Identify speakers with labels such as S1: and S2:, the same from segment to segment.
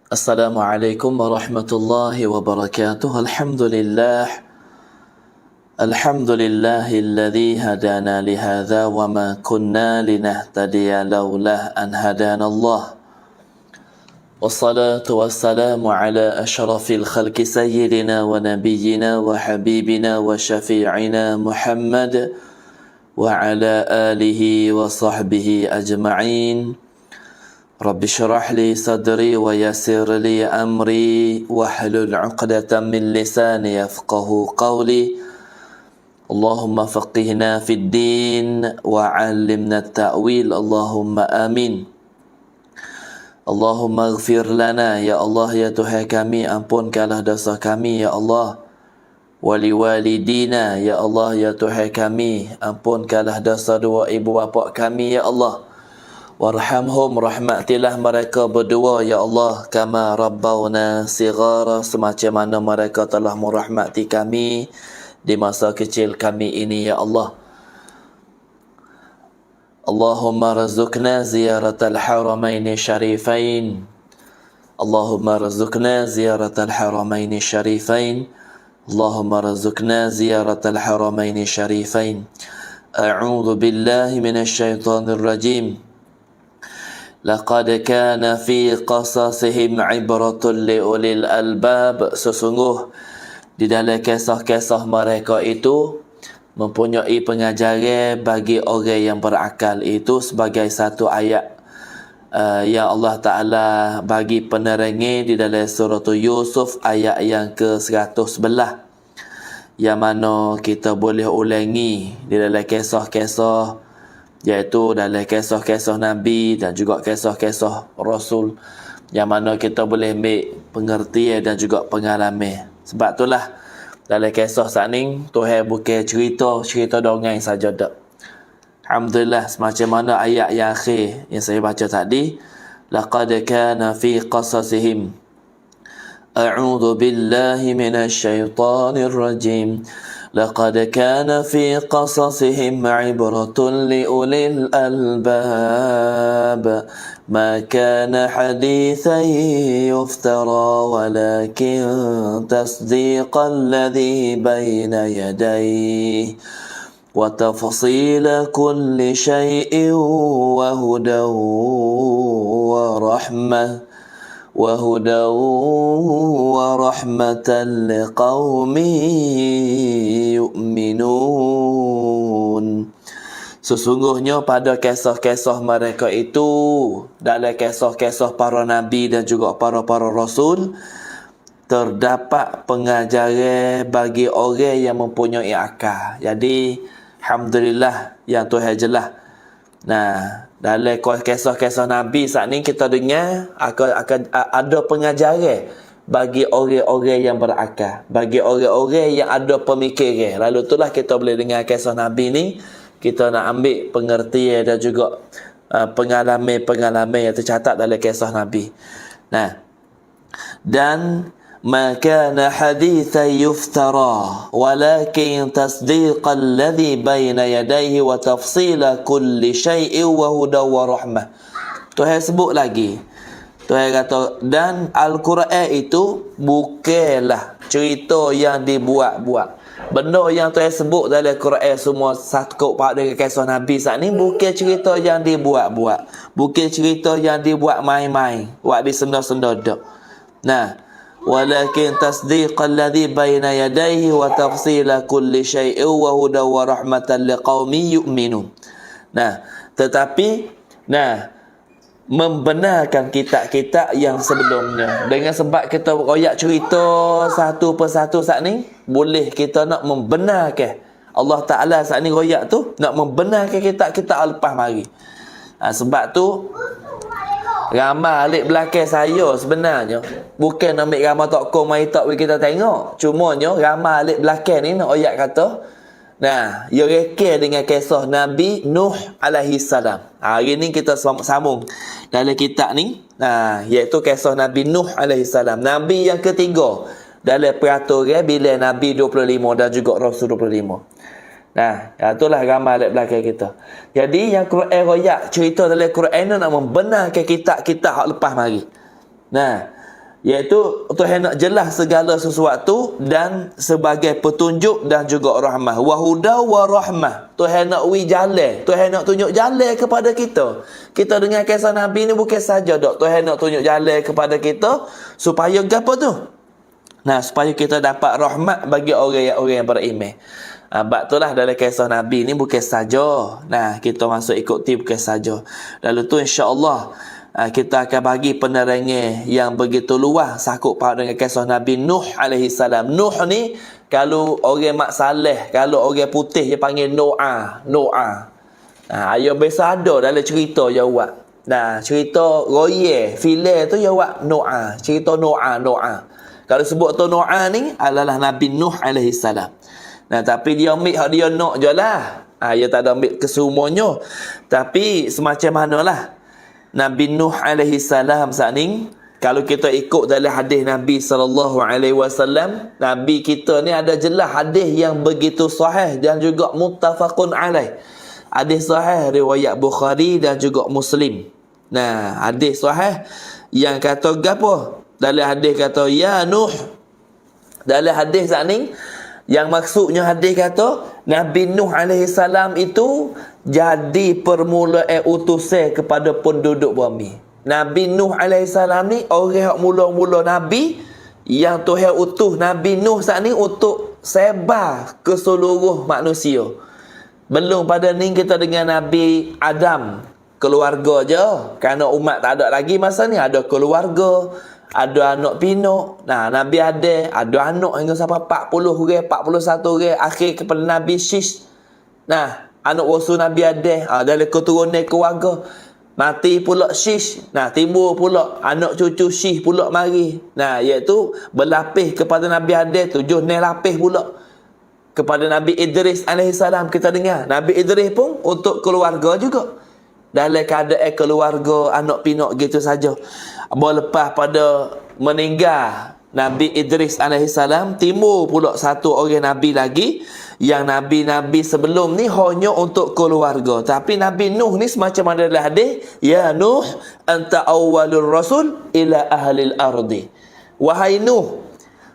S1: Assalamualaikum warahmatullahi wabarakatuh. Alhamdulillahilladzi hadana lihadza wa ma kunna linahtadiya laulah an hadanallah. Wassalatu wassalamu ala asyrafil khalqi sayyidina wa nabiyyina wa habibina wa syafi'ina Muhammad wa ala alihi wa sahbihi ajma'in. Rabbi syrah li sadri wa yassir li amri wahlul 'uqdatam min lisani yafqahu qawli. Allahumma faqihna fid din wa 'allimna at-ta'wil. Allahumma amin. Allahumma ighfir lana ya Allah ya Tuhan kami, ampunkanlah dosa kami ya Allah. Wali walidina ya Allah ya Tuhan kami, ampunkanlah dosa dua ibu bapa kami ya Allah. Warhamhum, rahmatilah mereka berdua ya Allah, kama rabbawna sighara, semacam mana mereka telah merahmati kami di masa kecil kami ini ya Allah. Allahumma razukna ziyaratal haramaini syarifain. Allahumma razukna ziyaratal haramaini syarifain. Allahumma razukna ziyaratal haramaini syarifain. A'udzu billahi minasy syaithanir rajim. Laqad kana fi qasasihim ibratun liulil albab. Sesungguh di dalam kisah-kisah mereka itu mempunyai pengajaran bagi orang yang berakal. Itu sebagai satu ayat yang Allah Ta'ala bagi penerangan di dalam surah Yusuf ayat yang ke-111, yang mana kita boleh ulangi di dalam kisah-kisah, iaitu dalam kisah-kisah Nabi dan juga kisah-kisah Rasul, yang mana kita boleh ambil pengertian dan juga pengalaman. Sebab itulah dalam kisah saat ni Tuhan bukan cerita dongeng saja dak. Alhamdulillah, semacam mana ayat yang akhir yang saya baca tadi, laqad kana fi qasasihim. A'udzu billahi minasy syaithanir rajim. لقد كان في قصصهم عبرة لأولي الألباب ما كان حديثا يفترى ولكن تصديق الذي بين يديه وتفصيل كل شيء وهدى ورحمة لقوم yu'minun. Sesungguhnya pada kisah-kisah mereka itu, dalam kisah-kisah para nabi dan juga para rasul, terdapat pengajaran bagi orang yang mempunyai akal. Jadi alhamdulillah yang Tuhan jelas. Nah, dalam kisah-kisah Nabi saat ni kita dengar akan ada pengajaran bagi orang-orang yang berakal, bagi orang-orang yang ada pemikiran. Lalu itulah kita boleh dengar kisah Nabi ni, kita nak ambil pengertian dan juga pengalaman yang tercatat dalam kisah Nabi. Nah, dan ما كان حديثا يفترى ولكن تصديق الذي بين يديه وتفصيل كل شيء وهدى ورحمة. Tuhan sebut lagi, Tuhan kata, dan Al-Quran itu bukanlah cerita yang dibuat-buat. Benda yang Tuhan sebut dalam Quran semua sangkut pada kisah Nabi saat ni bukan cerita yang dibuat-buat, bukan cerita yang dibuat main-main, buat disenda-senda dak. Nah, walakin tasdiqal ladzi baina yadayhi wa tafsila kulli syai'in wa hudan wa rahmatan liqaumin yu'minun. Nah, tetapi membenarkan kitab-kitab yang sebelumnya. Dengan sebab kita royak cerita satu persatu saat ni, boleh kita nak membenarkan Allah Ta'ala saat ni royak tu, nak membenarkan kitab-kitab lepas mari. Sebab tu ramai alik belakang saya sebenarnya bukan ambil ramai tokong mai tak bagi kita tengok. Cumanya ramai alik belakang ni nak ayat kata, nah, ia reka dengan kisah Nabi Nuh alaihi salam. Hari ni kita sambung dalam kitab ni, iaitu kisah Nabi Nuh alaihi salam, Nabi yang ketiga dalam peraturan bila Nabi 25 dan juga Rasul 25. Nah, itulah ramai di belakang kita. Jadi yang Quran royak cerita dalam Quran nak membenarkan kitab-kitab hak lepas mari. Nah, Iaitu Tuhan nak jelas segala sesuatu dan sebagai petunjuk dan juga rahmah. Wa huda wa rahmah. Tuhan nak jalan, Tuhan nak tunjuk jalan kepada kita. Kita dengar kisah Nabi ni bukan saja dok, Tuhan nak tunjuk jalan kepada kita supaya gapo tu? Nah, supaya kita dapat rahmat bagi orang yang beriman. Sebab itulah dalam kisah Nabi ni bukan saja. Nah, kita masuk ikuti bukan saja. Lalu tu insya-Allah kita akan bagi penerangan yang begitu luas sakut paut dengan kisah Nabi Nuh alaihi salam. Nuh ni kalau orang mak saleh, kalau orang putih dia panggil Noah. Ayo biasa ada dalam cerita je awak. Nah, cerita roye, filem tu je awak Noah. Cerita Noah. Kalau sebut tu Noah ni adalah Nabi Nuh alaihi salam. Nah, tapi dia ambil hak dia nak je lah. Dia tak ada ambil kesemuanya. Tapi semacam manalah Nabi Nuh alaihi salam saat ni, kalau kita ikut dalam hadis Nabi sallallahu alaihi wasallam, Nabi kita ni ada jelas hadis yang begitu sahih dan juga muttafaqun alaih. Hadis sahih riwayat Bukhari dan juga Muslim. Nah, hadis sahih yang kata gapo? Dalam hadis kata ya Nuh. Dalam hadis saat ni yang maksudnya hadis kata Nabi Nuh alaihi salam itu jadi permulaan utusan kepada penduduk bumi. Nabi Nuh alaihi salam ni orang yang mula-mula Nabi yang Tuhan utuh Nabi Nuh saat ni untuk sebar ke seluruh manusia. Belum pada ni kita dengan Nabi Adam, keluarga je. Kerana umat tak ada lagi masa ni, ada keluarga, ada anak pinak. Nah, Nabi ada anak hingga sampai 40 orang, 41 orang, akhir kepada Nabi Shish. Nah, anak rasul Nabi dari keturunan keluarga. Mati pula Shish. Nah, timbul pula anak cucu Shish pula mari. Nah, iaitu berlapis kepada Nabi 7 ni lapis pula kepada Nabi Idris alaihissalam. Kita dengar Nabi Idris pun untuk keluarga juga, dalam keadaan keluarga anak pinak gitu saja. Lepas pada meninggal Nabi Idris alaihissalam, timbul pula satu orang Nabi lagi, yang Nabi-Nabi sebelum ni hanya untuk keluarga. Tapi Nabi Nuh ni semacam ada dalam hadis, ya Nuh anta awwalur rasul ila ahlil ardi. Wahai Nuh,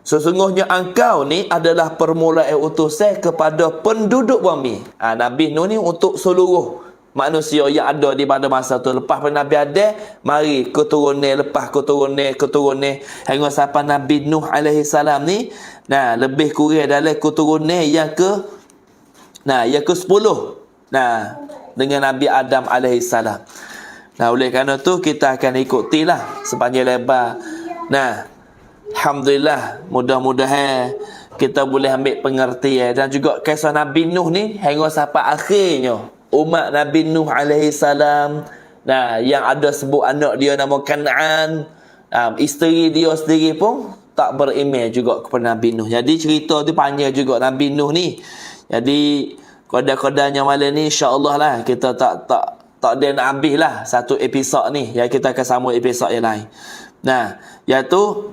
S1: sesungguhnya engkau ni adalah permulaan utusan kepada penduduk bumi. Nabi Nuh ni untuk seluruh manusia yang ada di pada masa tu. Lepas pada Nabi mari keturunan, lepas keturunan hingga sampai Nabi Nuh alaihi salam ni. Nah, lebih kurang dalam keturunan yang ke 10. Nah, dengan Nabi Adam alaihi salam. Nah, oleh kerana tu kita akan ikutilah sepanjang lebar. Nah, alhamdulillah, mudah-mudahan kita boleh ambil pengertian. Dan juga kisah Nabi Nuh ni hingga sampai akhirnya umat Nabi Nuh alaihi salam, nah, yang ada sebut anak dia nama Kan'an, isteri dia sendiri pun tak beriman juga kepada Nabi Nuh. Jadi cerita tu panjang juga Nabi Nuh ni. Jadi kodar-kodarnya malam ni insya-Allah lah kita tak ada nak habis lah satu episod ni. Ya, kita akan sambung episod yang lain. Nah, iaitu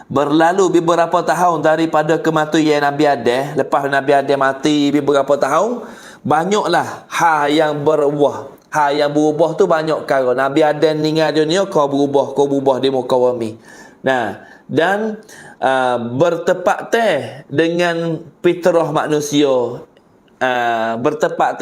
S1: berlalu beberapa tahun daripada kematian Nabi Adam. Lepas Nabi Adam mati beberapa tahun, banyaklah hal yang berubah. Hal yang berubah tu banyak perkara. Nabi Adam meninggal dunia, kau berubah di muka bumi. Nah, dan bertepatan dengan fitrah manusia. Bertepat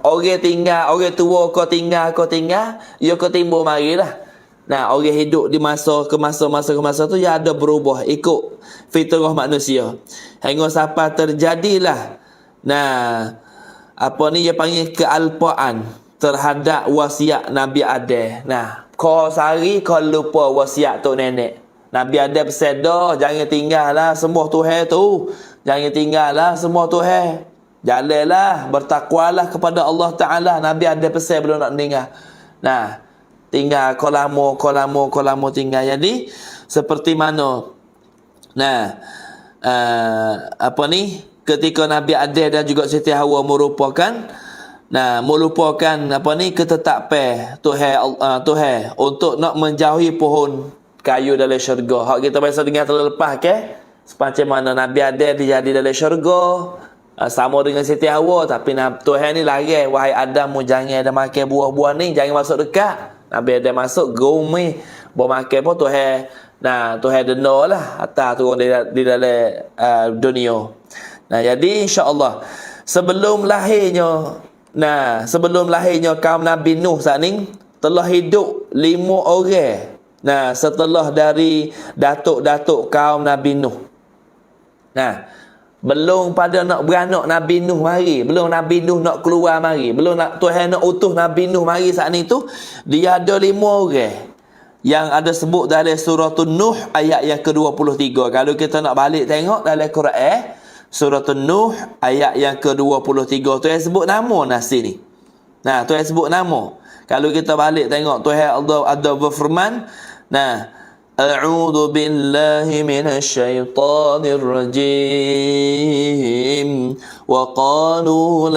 S1: orang tinggal, orang tua kau tinggal, ya kau timbul marilah. Nah, orang hidup di masa tu ya ada berubah ikut fitrah manusia. Hingga sampai terjadilah, nah, apa ni dia panggil kealpaan terhadap wasiat Nabi Adam. Nah, kau sehari kau lupa wasiat tok nenek. Nabi Adam pesan dah, jangan tinggallah sembah Tuhan tu. Jangan tinggallah sembah Tuhan. Jalanlah, bertakwalah kepada Allah Ta'ala. Nabi Adam pesan belum nak meninggal. Nah, tinggal kau lama tinggal. Jadi seperti mana, nah, apa ni, ketika Nabi Adam dan juga Siti Hawa merupakan apa ni, ketetapan Tuhan untuk nak menjauhi pohon kayu dalam syurga. Hak kita biasa dengar terlepas ke, semacam mana Nabi Adam dijadi dalam syurga sama dengan Siti Hawa, tapi Tuhan ni larang, wahai Adam, mu jangan ada makan buah-buah ni, jangan masuk dekat. Nabi Adam masuk gumi makan pun Tuhan dena lah atas turun di dalam dunia. Nah, jadi insya-Allah sebelum lahirnya kaum Nabi Nuh saat ni telah hidup 5 orang. Nah, setelah dari datuk-datuk kaum Nabi Nuh. Nah, belum pada nak beranak Nabi Nuh mari, belum Nabi Nuh nak keluar mari, belum Tuhan nak utus Nabi Nuh mari saat ni tu, dia ada 5 orang yang ada sebut dalam surah Nuh ayat yang ke-23. Kalau kita nak balik tengok dalam Quran, surah Nuh ayat yang ke-23 tu yang sebut nama nasi ni. Nah, tu yang sebut nama. Kalau kita balik tengok Tuhan Allah ada berfirman, nah, a'udzu billahi minasy syaithanir rajim wa qalu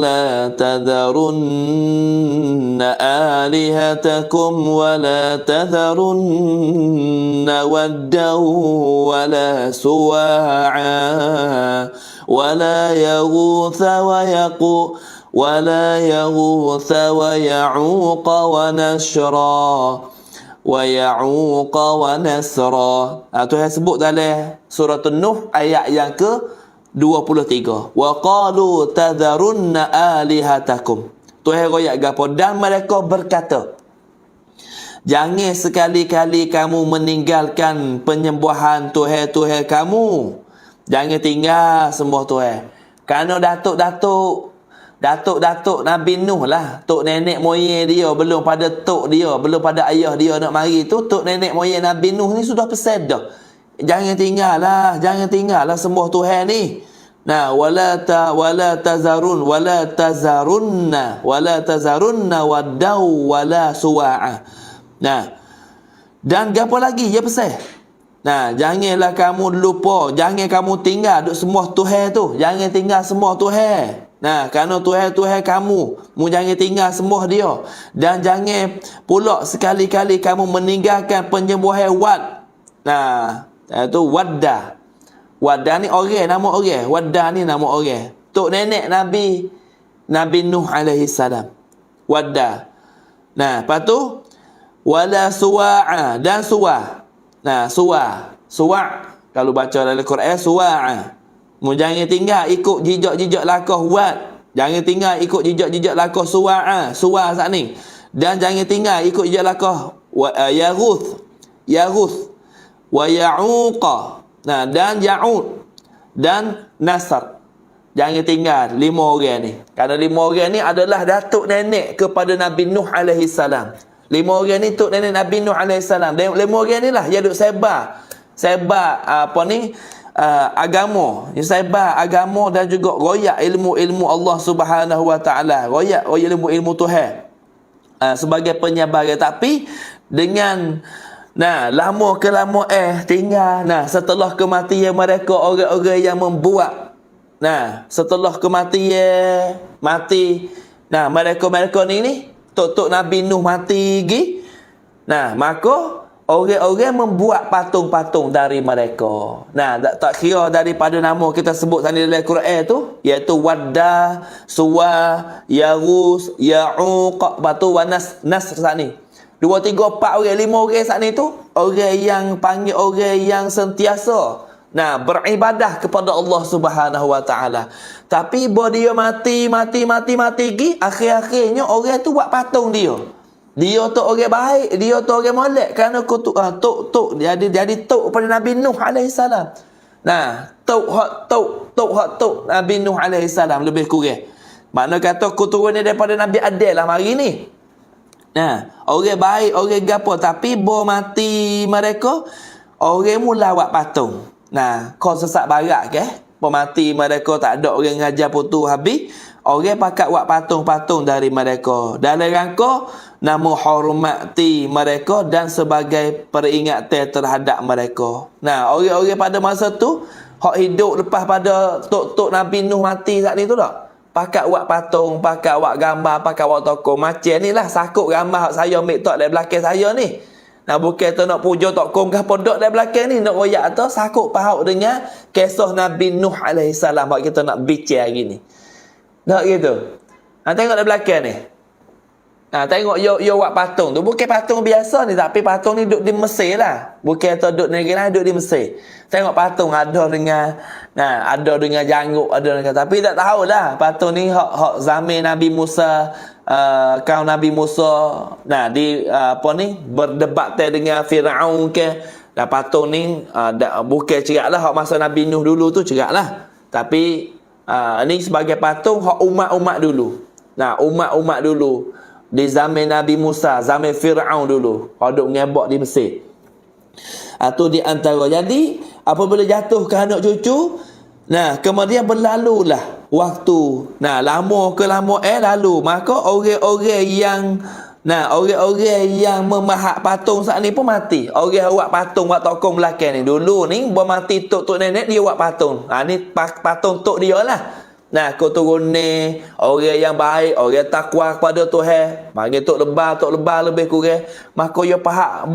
S1: la tadharunna alihatakum wa la tadharunna waddan wa la suwa'a wa la yaghutha ولا يغوث ويعوق ونسرا. Tuhan sebut dalam surah Nuh ayat yang ke-23. Wa qalu tadharunna alihatakum. Tuhan royak gapo dan mereka berkata, jangan sekali-kali kamu meninggalkan penyembahan Tuhan kamu. Jangan tinggal sembah Tuhan. Kerana datuk-datuk Nabi Nuh lah, tok nenek moyang dia, belum pada tok dia, belum pada ayah dia nak mari tu, tok nenek moyang Nabi Nuh ni sudah pesan dah. Jangan tinggallah sembah Tuhan ni. Nah, wala tazarunna waddaw wala suwa'a. Nah, dan gapo lagi dia pesan? Nah, janganlah kamu lupa, jangan kamu tinggal duk sembah Tuhan tu. Jangan tinggal sembah Tuhan. Nah, kerana Tuhan kamu, mu jangan tinggal sembah dia. Dan jangan pula sekali-kali kamu meninggalkan penyembahan Wad. Nah, itu Wadda. Wadda ni orang, nama orang. Wadda ni nama orang. Tok nenek Nabi Nuh alaihi salam. Wadda. Nah, lepas tu wala suwa'a dan suwa'. Nah, suwa' kalau baca dalam Quran suwa'a. Mu jangan tinggal ikut jejak-jejak lakah Wad. Jangan tinggal ikut jejak-jejak lakah suwa'a. Suwa' saat ni. Dan jangan tinggal ikut jejak lakah Yaghuth wa Ya'uqa. Nah, dan Ya'ud dan Nasr. Jangan tinggal 5 orang ni. Kerana 5 orang ni adalah datuk nenek kepada Nabi Nuh alaihi salam. 5 orang ni tok nenek Nabi Nuh alaihi salam. 5 orang ni lah yang duk sebar agama. Yang sebar agama dan juga royak ilmu-ilmu Allah Subhanahu wa taala. Royak ilmu-ilmu Tuhan. Sebagai penyebar. Tapi dengan lama ke lama tinggal. Setelah kematian mereka, orang-orang yang membuat. Setelah kematian mati. Mereka ni tok Nabi Nuh mati lagi. Maka orang-orang membuat patung-patung dari mereka. Tak kira daripada nama kita sebut tadi dalam Quran tu, iaitu Wadda, Suwa, Yaghus, Ya'uq, batu wa Nasr saat ni. 2, 3, 4 orang, 5 orang saat ni tu, orang yang panggil orang yang sentiasa beribadah kepada Allah Subhanahu wa taala. Tapi bila dia mati lagi, akhir-akhirnya orang tu buat patung dia. Dia tu orang baik, dia tu orang molek kerana tok jadi tok pada Nabi Nuh alaihi salam. Tok Nabi Nuh alaihi salam lebih kurang. Makna kata keturunan daripada Nabi Adam lah mari ni. Orang baik, orang gapo, tapi bo mati mereka, orang mula buat patung. Kau sesak barat ke? Pemati mereka tak ada orang ngajar putu habis. Orang pakat buat patung-patung dari mereka. Dalam rangka nama hormati mereka dan sebagai peringatan terhadap mereka. Orang-orang pada masa tu hak hidup lepas pada tok Nabi Nuh mati saat ni tu tak? Pakat buat patung, pakat buat gambar, pakat buat tokoh. Macam ni lah sakut gambar saya ambil tok dari belakang saya ni. Bukan tu nak puja tok kong ke podok dari belakang ni. Nak royak tu sakut pahaut dengan kisah Nabi Nuh alaihi salam. Kita nak bincang hari ni. Tak gitu. Tengok dari belakang ni. Tengok yo buat patung tu. Bukan patung biasa ni, tapi patung ni duduk di Mesir lah. Bukan tu duduk negeri lain, duduk di Mesir. Tengok patung ada dengan janggut, ada dengan, tapi tak tahulah patung ni hak zaman Nabi Musa, kaum Nabi Musa. Berdebat dengan Firaun ke. Dan patung ni bukan cerak lah hak masa Nabi Nuh dulu tu, cerak lah. Tapi ni sebagai patung hak umat-umat dulu. Umat-umat dulu di zaman Nabi Musa, zaman Firaun dulu, duk ngebok di Mesir. Tu di antara. Jadi apabila jatuh ke anak cucu, kemudian berlalulah waktu. Lama ke lama lalu, maka orang-orang yang memahat patung saat ni pun mati. Orang buat patung, buat tokong belakang ni dulu ni mati tok nenek dia buat patung. Ni patung tok dia lah. Keturunan orang yang baik, orang takwa kepada Tuhan, panggil tok lebah lebih kurang. Maka dia pahak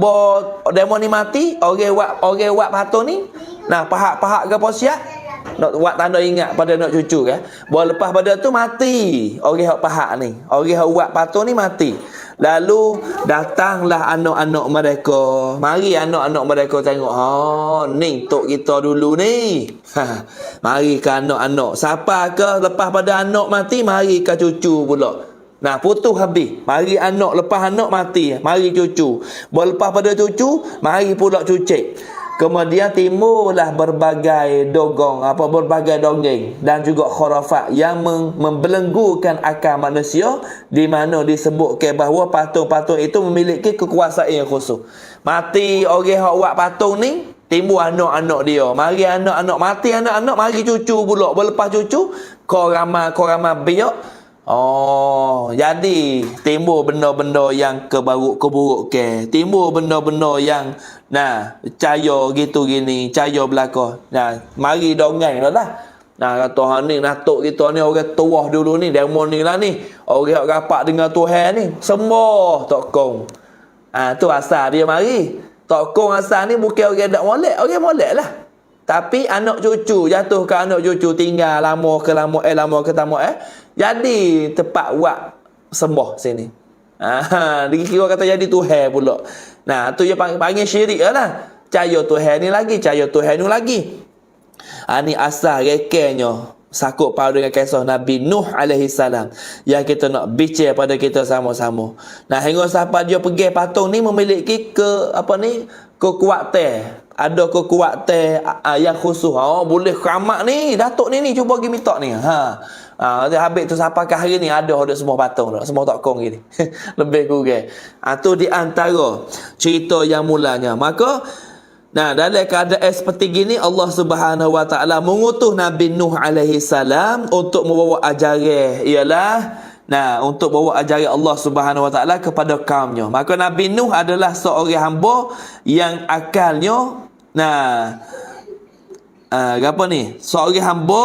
S1: demo ni mati, orang buat patung ni, pahak ke apa siap nak buat tanda ingat pada anak cucu kan. Lepas pada tu mati orang hak pahak ni, orang hak buat patung ni mati. Lalu datanglah anak-anak mereka. Mari anak-anak mereka tengok, ni tok kita dulu ni. Mari ke anak-anak. Siapa ke lepas pada anak mati, mari ke cucu pula. Putus habis. Mari anak, lepas anak mati, mari cucu. Lepas pada cucu, mari pula cucik. Kemudian timbullah berbagai dongeng dan juga khurafat yang membelenggukan akal manusia, di mana disebutkan bahawa patung-patung itu memiliki kekuasaan yang khusus. Mati orang yang buat patung ni, timbul anak-anak dia. Mari anak-anak mati, anak-anak mari cucu pula. Lepas cucu, korama biak. Jadi timbul benda-benda yang keburuk ke. Timbul benda-benda yang cahaya gitu gini, cahaya belaka. Mari dongeng lah. Kata ni natuk kita ni orang tua dulu ni, demon ni lah ni. Orang rapat dengan Tuhan ni, semua tokong. Tu asal dia mari. Tokong asal ni bukan orang tak molek, orang molek lah. Tapi anak cucu, jatuh ke anak cucu, tinggal lama ke jadi tempat buat sembah sini. Dikira kata jadi Tuhan pula. Tu dia panggil syirik lah. Cahaya Tuhan ni lagi, cahaya Tuhan ni lagi. Ni asal rekennya sakut pada dengan kisah Nabi Nuh alaihi salam yang kita nak bincang pada kita sama-sama. Hingga sampai dia pergi patung ni memiliki kekuatan. Ada kekuatan yang khusus. Boleh keramat ni, datuk ni cuba pergi minta ni. Habis tu sampai ke hari ni ada semua patung dah, semua tokong gini. Lebih kurang. Tu di antara cerita yang mulanya. Maka dalam keadaan seperti gini, Allah Subhanahu Wa Taala mengutus Nabi Nuh alaihi salam untuk membawa ajaran, ialah untuk bawa ajaran Allah Subhanahu Wa Taala kepada kaumnya. Maka Nabi Nuh adalah seorang hamba yang akalnya seorang hamba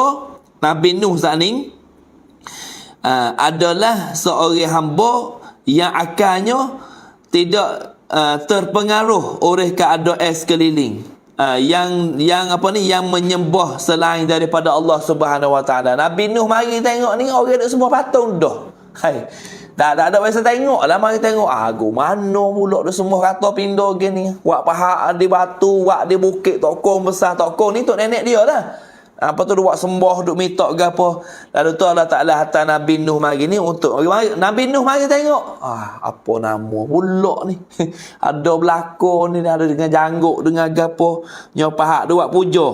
S1: Nabi Nuh Zaning adalah seorang hamba yang akalnya tidak terpengaruh oleh keadaan sekeliling yang menyembah selain daripada Allah Subhanahu Wa Taala. Nabi Nuh mari tengok ni orang duk semua patung dah. Tak ada biasa tengok lah, mari tengok. Mana pula duk semua kata pindah gini. Buat pahak di batu, buat di bukit tokong besar. Tokong ni tok nenek dia lah. Apa tu buat sembah, duk minta ke apa. Lalu tu Allah Ta'ala hantar Nabi Nuh mari ni untuk Nabi Nuh mari tengok. Apa nama pula ni. Ada belakon ni, ada dengan janggut, dengan gapo. Nyopahak dia buat puja.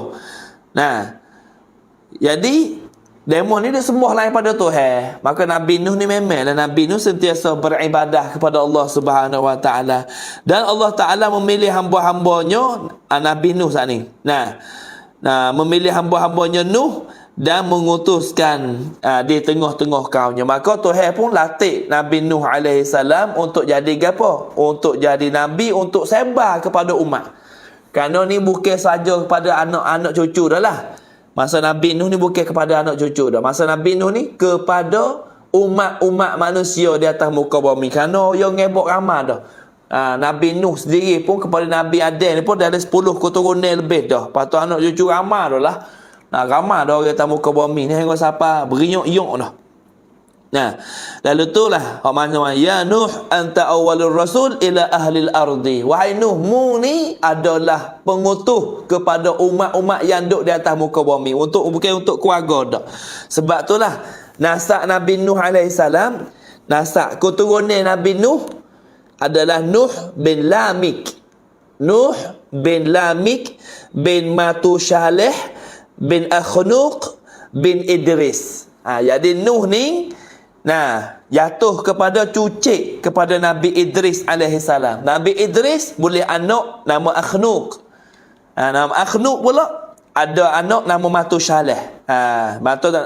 S1: Jadi demon ni dia sembah lain pada Tuhan. Maka Nabi Nuh ni memanglah Nabi Nuh sentiasa beribadah kepada Allah Subhanahu Wa Taala. Dan Allah Ta'ala memilih hamba-hambanya Nabi Nuh saat ni. Memilih hamba-hambanya Nuh dan mengutuskan di tengah-tengah kaumnya. Maka Tuhan pun latih Nabi Nuh alaihi salam untuk jadi apa? Untuk jadi nabi, untuk sebar kepada umat. Kerana ni bukan saja kepada anak-anak cucu dah lah. Masa Nabi Nuh ni bukan kepada anak cucu dah. Masa Nabi Nuh ni kepada umat-umat manusia di atas muka bumi. Kerana yang ngebok ramah dah. Nabi Nuh sendiri pun kepada Nabi Adam ni pun dah ada 10 keturunan lebih dah. Lepas tu anak cucu ramah dah lah. Ramah dah orang atas muka bumi ni. Hingga siapa beriuk-iuk dah. Nah, lalu itulah maknanya ya Nuh anta awwalur rasul ila ahlil ardi. Wahai Nuh, mu ni adalah pengutuh kepada umat-umat yang duduk di atas muka bumi, bukan untuk keluarga dak. Sebab itulah nasab Nabi Nuh alaihi salam, nasab keturunan Nabi Nuh adalah Nuh bin Lamik. Nuh bin Lamik bin Matushaleh bin Akhnuq bin Idris. Jadi Nuh ni jatuh kepada cucik kepada Nabi Idris alaihi salam. Nabi Idris boleh anak nama Akhnuq. Nama Akhnuq pula ada anak nama Matushaleh.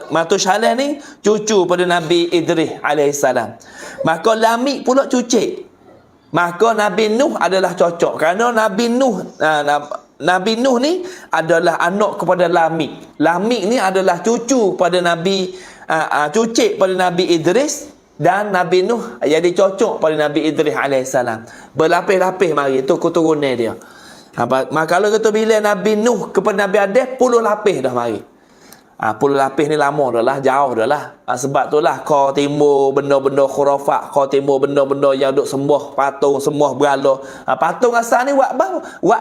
S1: Matushaleh ni cucu pada Nabi Idris alaihi salam. Maka Lamik pula cucik. Maka Nabi Nuh adalah cocok kerana Nabi Nuh ni adalah anak kepada Lamik. Lamik ni adalah cucu pada Nabi cucik pada Nabi Idris, dan Nabi Nuh jadi cocok pada Nabi Idris alaihissalam. Berlapis-lapis mari tu keturunan dia. Maka kalau kita bila Nabi Nuh kepada Nabi Adam 10 lapis dah mari. 10 lapis ni lama dah lah, jauh dah lah. Sebab tu lah kau timbul benda-benda khurafat, kau timbul benda-benda yang duk sembah patung, sembah berhala. Patung asal ni wak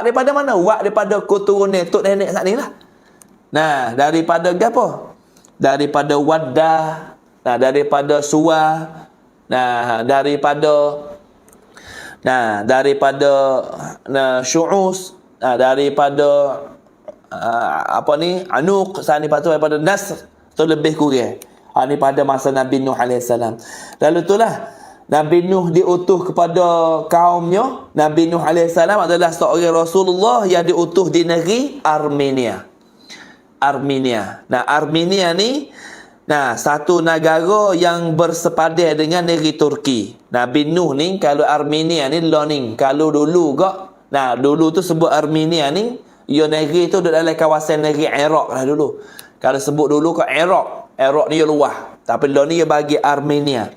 S1: daripada mana? Wak daripada keturunan tok nenek sat ni lah. Nah, daripada apa? Daripada Waddah, daripada Suwa, daripada Syu'us, daripada Anuq, sani patu daripada Nasr, tu lebih kurang. Ni pada masa Nabi Nuh alaihissalam. Lalu itulah Nabi Nuh diutuh kepada kaumnya. Nabi Nuh alaihissalam adalah seorang Rasulullah yang diutuh di negeri Armenia. Armenia ni satu negara yang bersepadan dengan negeri Turki. Nabi Nuh ni kalau Armenia ni learning. Kalau dulu dulu tu sebut Armenia ni, ia negeri tu dalam kawasan negeri Iraq lah dulu. Kalau sebut dulu ke Iraq ni luah. Tapi lo ni dia bagi Armenia.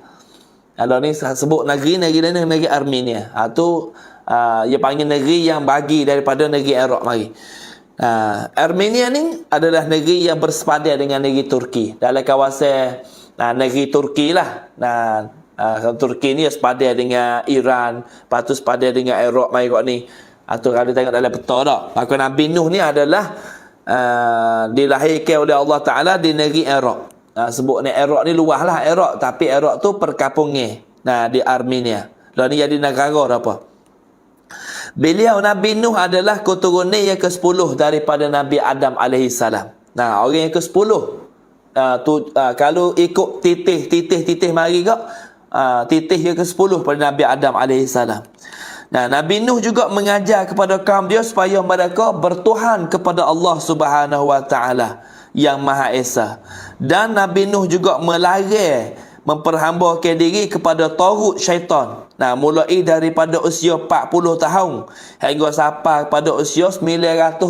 S1: Kalau ni sebut negeri Armenia. Dia panggil negeri yang bagi daripada negeri Iraq mari. Armenia ni adalah negeri yang bersepadan dengan negeri Turki. Dalam kawasan negeri Turki lah. Turki ni sepadan dengan Iran, lepas tu sepadan dengan Iraq mai kat ni. Atau kalau tengok dalam peta dah. Maka Nabi Nuh ni adalah dilahirkan oleh Allah Ta'ala di negeri Iraq. Sebut ni Iraq ni luah lah Iraq, tapi Iraq tu perkampungan di Armenia. Lalu ni jadi negara dah apa. Beliau Nabi Nuh adalah keturunan yang ke-10 daripada Nabi Adam alaihissalam. Orang yang ke-10 kalau ikut titih mari kak, titih yang ke-10 pada Nabi Adam alaihissalam. Nabi Nuh juga mengajar kepada kaum dia supaya mereka bertuhan kepada Allah Subhanahu wa taala yang Maha Esa. Dan Nabi Nuh juga melarang memperhambakan diri kepada tagut syaitan. Mulai daripada usia 40 tahun hingga sampai pada usia 950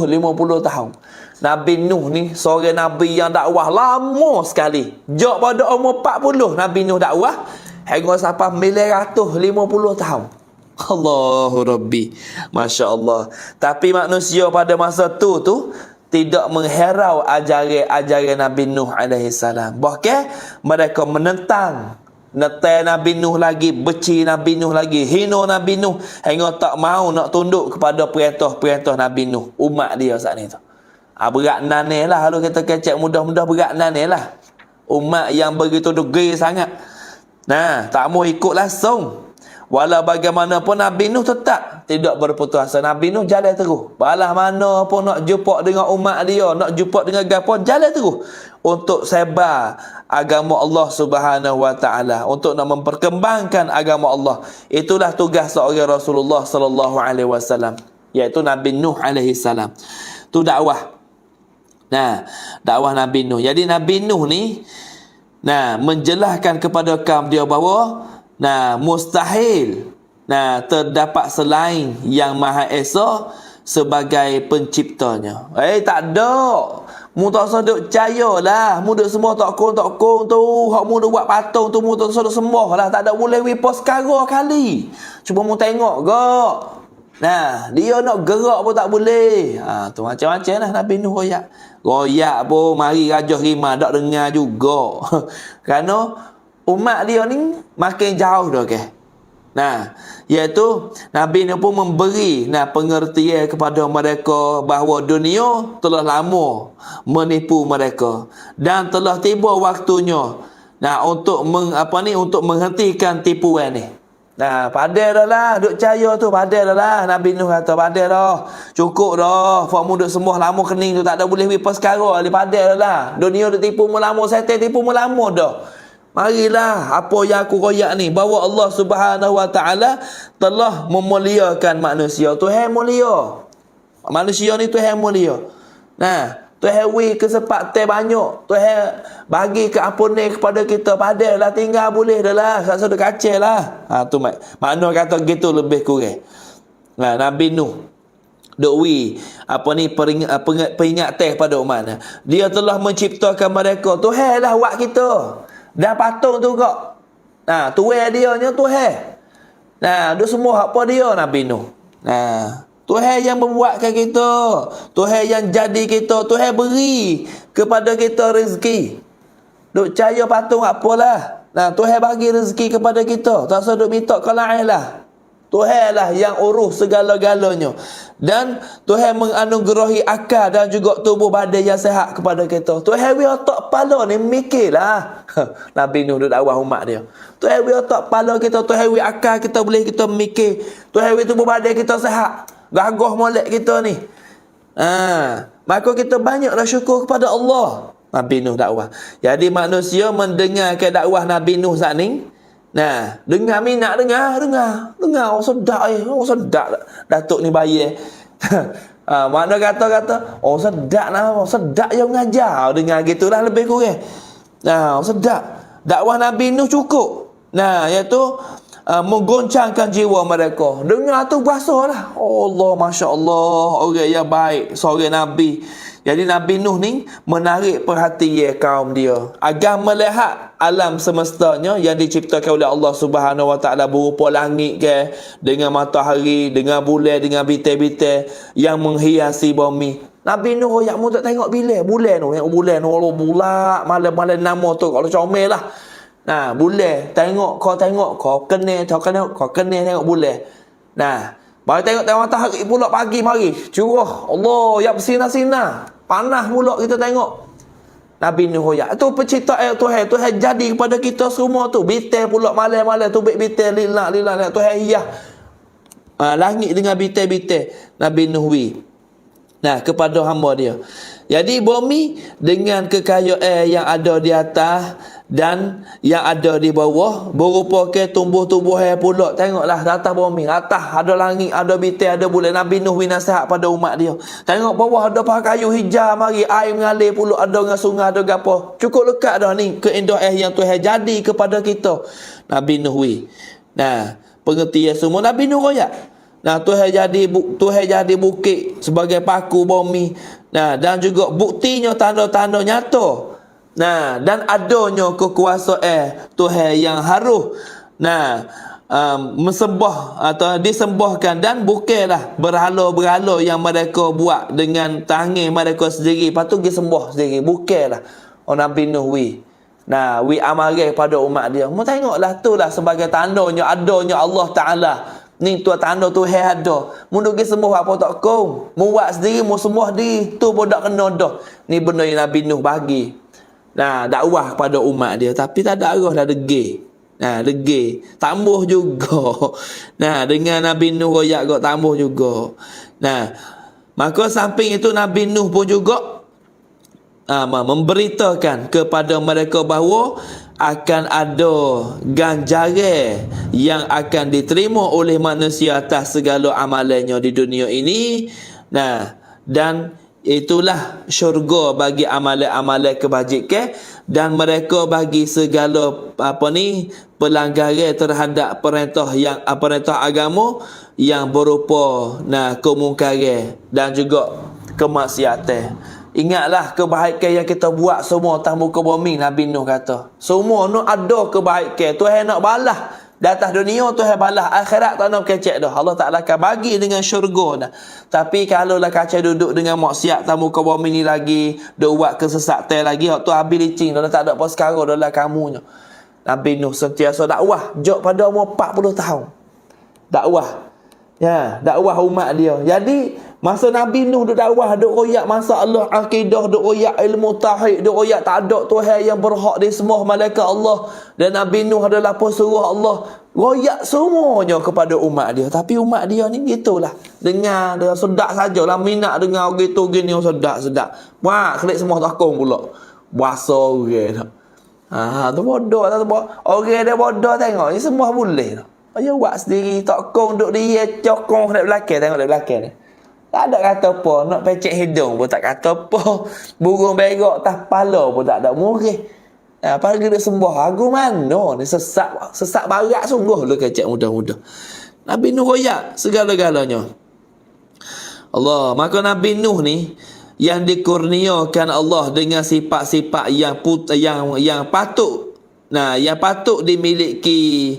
S1: tahun. Nabi Nuh ni seorang Nabi yang dakwah lama sekali. Jok pada umur 40 Nabi Nuh dakwah hingga sampai 950 tahun. Allahu Rabbi, Masya Allah. Tapi manusia pada masa tu tidak mengherau ajaran Nabi Nuh alaihissalam. Bahkan mereka menentang Nabi Nuh lagi, benci Nabi Nuh lagi, hina Nabi Nuh hingga tak mau nak tunduk kepada perintah-perintah Nabi Nuh, umat dia saat ni tu. Berat naneh lah, kalau kita kecek mudah-mudah berat naneh lah. Umat yang begitu degil sangat. Tak mau ikut langsung. Walau bagaimanapun Nabi Nuh tetap tidak berputus asa. Nabi Nuh jalan terus. Balah mana pun nak jumpa dengan umat dia, nak jumpa dengan gapo, jalan terus untuk sebar agama Allah Subhanahu wa taala, untuk nak memperkembangkan agama Allah. Itulah tugas seorang Rasulullah sallallahu alaihi wasallam, iaitu Nabi Nuh alaihi salam. Tu dakwah. Dakwah Nabi Nuh. Jadi Nabi Nuh ni menjelaskan kepada kaum dia bahawa mustahil terdapat selain yang Maha Esa sebagai penciptanya. Tak ada. Mu tak usah duk percayalah. Mu duk semua tokong tu. Hak mu duk buat patung tu, mu tak usah duk sembah lah. Tak ada boleh wipo sekarang kali. Cuba mu tengok gak. Dia nak gerak pun tak boleh. Tu macam-macam lah Nabi Nuh royak pun mari rajah rimah tak dengar juga. Kerana umat dia ni makin jauh dah ke. Nah, iaitu Nabi ni pun memberi pengertian kepada mereka bahawa dunia telah lama menipu mereka dan telah tiba waktunya untuk untuk menghentikan tipuan ni. Nah, padai dah lah duk cahaya tu, padai dah lah. Nabi Nuh kata padai dah. Cukup dah. Fakmu duk sembah lama kening tu tak ada boleh pergi persekara. Padai dah lah. Dunia duk tipu melama, syaitan tipu melama dah. Marilah apa yang aku royak ni, bahawa Allah Subhanahu Wa Taala telah memuliakan manusia. Tuhan mulia. Manusia ni Tuhan mulia. Nah, Tuhan beri kesempatan banyak. Tuhan bagi keampunan kepada kita. Padahlah tinggal boleh dah lah. Rasa dah kacau lah. Tu makna kata gitu lebih kurang. Nah, Nabi Nuh duk beri peringatan pada umat. Dia telah menciptakan mereka. Tuhan lah buat kita. Dan patung tu kok. Nah, Tuhan dia nya Tuhan. Nah, duk semua apa dia Nabi Nuh. Nah, Tuhan yang membuatkan kita. Tuhan yang jadi kita. Tuhan beri kepada kita rezeki. Duk cahaya patung apalah. Nah, Tuhan bagi rezeki kepada kita. Tak usah duk minta ke lain lah. Tuhan lah yang urus segala-galanya. Dan Tuhan menganugerahi akal dan juga tubuh badan yang sihat kepada kita. Tuhan beri otak kepala ni mikirlah. Nabi Nuh duk dakwah umat dia. Tuhan beri otak kepala kita. Tuhan beri akal kita boleh kita mikir. Tuhan beri tubuh badan kita sihat. Gagah molek kita ni. Maka kita banyaklah syukur kepada Allah. Nabi Nuh dakwah. Jadi manusia mendengarkan dakwah Nabi Nuh saat ni. Nah, dengar minat, dengar. Oh, sedap Oh, sedap Datuk ni bayi. Mana kata, oh sedap lah. Oh, sedap yang mengajar. Dengar gitulah lebih kurang. Nah, sedap. Dakwah Nabi Nuh cukup. Nah, iaitu menggoncangkan jiwa mereka. Dengar tu berasa lah. Oh Allah, Masya Allah. Orang yang baik. Seorang Nabi. Jadi Nabi Nuh ni menarik perhatian kaum dia agar melihat alam semestanya yang diciptakan oleh Allah Subhanahu Wa Taala berupa langit ke, dengan matahari, dengan bulan, dengan bintang-bintang yang menghiasi bumi. Nabi Nuh yang mu tak tengok bulan tu, tengok bulan tu, Allah bulat malam-malam nama tu kalau comel lah. Nah, bulan tengok kau kena tengok bulan. Nah, baru tengok matahari pula pagi mari. Curah Allah yang bersinar-sinar. Panas pula kita tengok. Nabi Nuh ya. Itu penciptaan Tuhan. Tuhan jadi kepada kita semua tu. Bintang pula malam-malam tu bintang lilak. Tuhan hiyah langit dengan bintang-bintang. Nabi Nuh Nah, kepada hamba dia. Jadi bumi dengan kekayaan yang ada di atas dan yang ada di bawah berupa ke tumbuh-tumbuhan pula. Tengoklah atas bumi, atas ada langit, ada bintang, ada bulan. Nabi Nuh nasihat pada umat dia. Tengok bawah ada kayu hijau mari, air mengalir pula, ada dengan sungai, ada gapo. Cukup lekat dah ni keindahan yang Tuhan jadi kepada kita. Nabi Nuh Nah, pengertian semua Nabi Nuh royak. Nah, Tuhan jadi bukit sebagai paku bumi. Nah, dan juga buktinya tanda-tanda nyata. Nah, dan adanya kekuasaan Tuhan yang harus mesembah atau disembahkan, dan bukanlah berhala-berhala yang mereka buat dengan tangan mereka sendiri. Lepas tu pergi sembah sendiri. Bukanlah. Nabi Nuh Nah, amarah pada umat dia. Mu tengoklah tu lah sebagai tandanya adanya Allah Ta'ala. Ni tu tanda Tuhan ada. Mu pergi sembah apa tak kau. Mu buat sendiri, mu sembah diri. Tu pun tak kena dah. Ni benda yang Nabi Nuh bagi. Nah, dakwah kepada umat dia. Tapi tak ada arah dah degil. Nah, degil. Tambah juga. Nah, dengan Nabi Nuh royak kau tambah juga. Nah, maka samping itu Nabi Nuh pun juga memberitakan kepada mereka bahawa akan ada ganjaran yang akan diterima oleh manusia atas segala amalannya di dunia ini. Nah, dan itulah syurga bagi amalan-amalan kebajikan, dan mereka bagi segala pelanggaran terhadap perintah agama yang berupa kemungkaran dan juga kemaksiatan. Ingatlah kebaikan yang kita buat semua atas muka bumi. Nabi Nuh kata semua nak ada kebaikan. Tuhan nak balas di atas dunia, Tuhan balas akhirat tak nak kecek dah. Allah Ta'ala akan bagi dengan syurga dah. Tapi kalau lah kacau duduk dengan maksiat atas muka bumi ni lagi, duk buat kesesatan lagi, waktu habis licin dah tak ada apa sekarang dah lah kamunya. Nabi Nuh sentiasa dakwah jok pada umur 40 tahun. Dakwah. Ya, dakwah umat dia. Jadi masa Nabi Nuh duk dakwah, duk royak masalah akidah, duk royak ilmu tauhid, duk royak tak ada Tuhan yang berhak disembah malaikat Allah, dan Nabi Nuh adalah pesuruh Allah. Royak semuanya kepada umat dia. Tapi umat dia ni gitulah. Dengar dia sedap sajalah, minat dengar gitu gini sedap. Wah, klik semua takung pula. Bahasa orang. Tu bodoh tak bodoh. Orang dia bodoh tengok. Ni semua boleh tu. Ayo buat sendiri. Tokong duk dia cokong dekat belakang. Tengok dekat belakang ni. Tak ada kata apa. Nak pecek hidung pun tak kata apa. Burung berak atas kepala pun tak ada murih. Apalagi dia sembah. Lagu mana ni? Sesak barat sungguh lu kecek mudah-mudah. Nabi Nuh royak segala-galanya. Allah. Maka Nabi Nuh ni yang dikurniakan Allah dengan sifat-sifat yang patut, yang patut dimiliki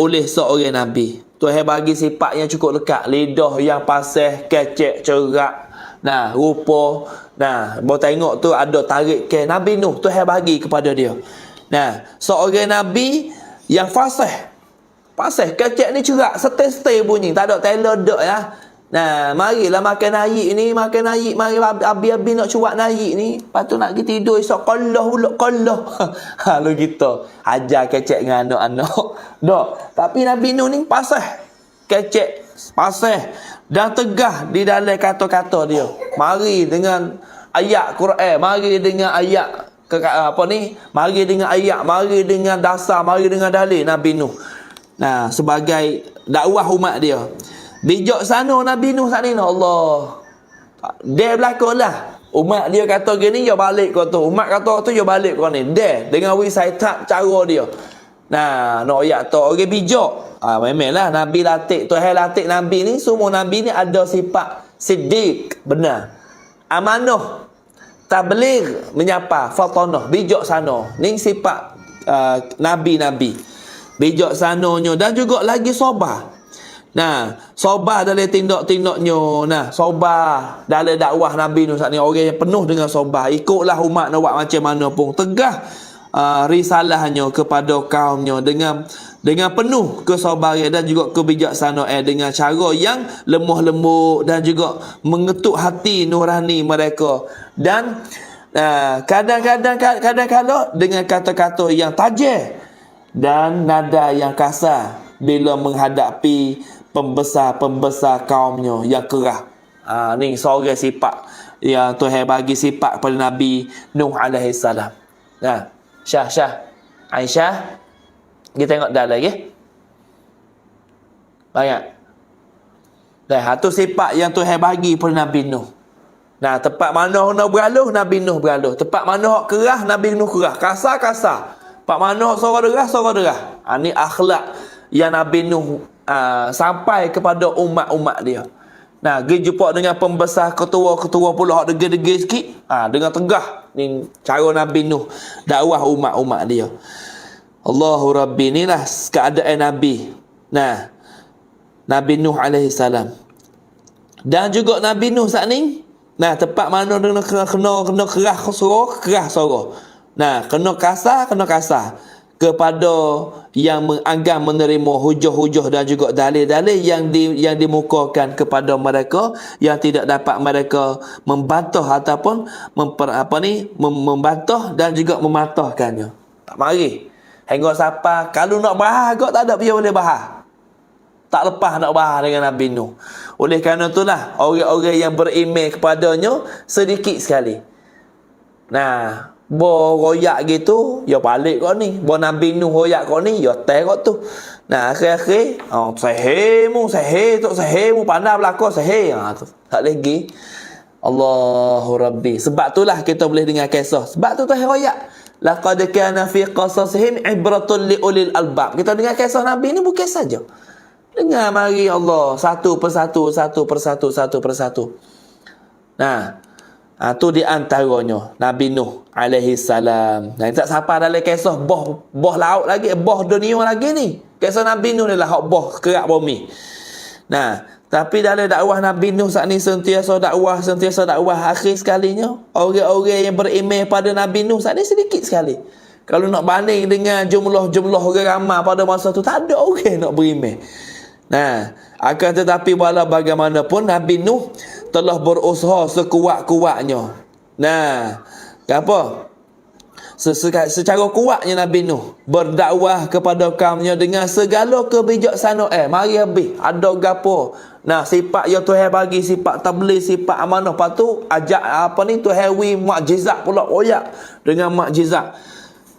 S1: oleh seorang nabi. Tuhan bagi sifat yang cukup lekat, lidah yang pasih, kecek, cerak, rupa, baru tengok tu ada tarik ke Nabi Nuh, Tuhan bagi kepada dia. Seorang nabi yang fasih, kecek ni cerak, stay bunyi, tak ada teller dak ya. Marilah makan naik ni, mari abi nak cuak naik ni. Lepas tu nak pergi tidur esok qallah. Lu gitu. Ajar kecek dengan anak-anak. Dak. Tapi Nabi Nuh ni pasih. Kecek, pasih dan tegah di dalam kata-kata dia. Mari dengan ayat Quran, mari dengan ayat mari dengan ayat, mari dengan dasar, mari dengan dalil Nabi Nuh. Sebagai dakwah umat dia. Bijaksana Nabi Nuh saat ni, Allah. Dia berlaku lah. Umat dia kata gini, dia balik kau tu. Umat kata tu, dia balik kau ni. Dia dengan wisaitat cara dia. Nak ayat tu orang bijak. Memanglah Nabi latih, Tuhan latih Nabi ni, semua Nabi ni ada sifat siddiq, benar. Amanah, tabligh, menyapa, fatanah, bijaksana. Ni sifat Nabi-Nabi. Bijaksananya dan juga lagi sabar. Sabar dalam tindak-tindaknya. Sabar dalam dakwah Nabi Nuh saat ni. Orang yang penuh dengan sabar. Ikutlah umat nak buat macam mana pun. Tegah risalahnya kepada kaumnya dengan penuh kesabaran dan juga kebijaksanaan, dengan cara yang lemah lembut dan juga mengetuk hati nurani mereka. Dan kadang-kadang dengan kata-kata yang tajam dan nada yang kasar bila menghadapi pembesar-pembesar kaumnya yang kerah. Ni seorang sifat yang Tuhan bagi sifat kepada Nabi Nuh alaihi salam. Syah Aisyah, kita tengok dah lagi. Banyak. Satu sifat yang Tuhan bagi kepada Nabi Nuh. Tempat mana nak beraluh, Nabi Nuh beraluh. Tempat mana hak kerah, Nabi Nuh kerah. Kasar. Tempat mana hak sorang derah. Ni akhlak yang Nabi Nuh sampai kepada umat-umat dia. Pergi jumpa dengan pembesar, ketua-ketua pula hak degil-degil sikit. Dengan tegah. Ni cara Nabi Nuh dakwah umat-umat dia. Allahu Rabbi, inilah keadaan Nabi. Nabi Nuh alaihi salam. Dan juga Nabi Nuh saat ni, tempat mana kena kerah suara. Kena kasar kepada yang menganggap menerima hujah-hujah dan juga dalil-dalil yang dimukakan kepada mereka, yang tidak dapat mereka membantah ataupun membantah dan juga mematahkannya. Tak mari. Hingga siapa kalau nak bahas agak tak ada dia boleh bahas. Tak lepas nak bahas dengan Nabi Nuh. Oleh kerana itulah orang-orang yang beriman kepadanya sedikit sekali. Bo royak gitu, ya balik kau ni. Bo Nabi Nuh royak kau ni, ya teh kau tu. Akhir-akhir, sahih pandai belakang sahih. Tu. Tak lagi. Allahu Rabbi. Sebab itulah kita boleh dengar kisah. Sebab tu royak. Laqad kana fi qasasihim ibratun li ulil albab. Kita dengar kisah Nabi ni bukan saja. Dengar mari Allah satu persatu. Tu di antaranya Nabi Nuh alaihi salam. Tak sampai dalam kisah boh laut lagi, boh dunia lagi ni. Kisah Nabi Nuh ni lah hak boh kerak bumi. Tapi dalam dakwah Nabi Nuh saat ni sentiasa dakwah. Akhir sekalinya orang-orang yang beriman pada Nabi Nuh saat ni sedikit sekali. Kalau nak banding dengan jumlah orang ramai pada masa tu, tak ada orang nak beriman. Nah, akan tetapi walau bagaimanapun Nabi Nuh telah berusaha sekuat-kuatnya. Nah, apa? Secara kuatnya Nabi Nuh berdakwah kepada kaumnya dengan segala kebijaksanaan. Mari habis ada gapo. Nah, sifat yang Tuhan bagi, sifat tabligh, sifat amanah. Lepas tu ajak apa ni, Tuhan wi mukjizat pula royak dengan mukjizat.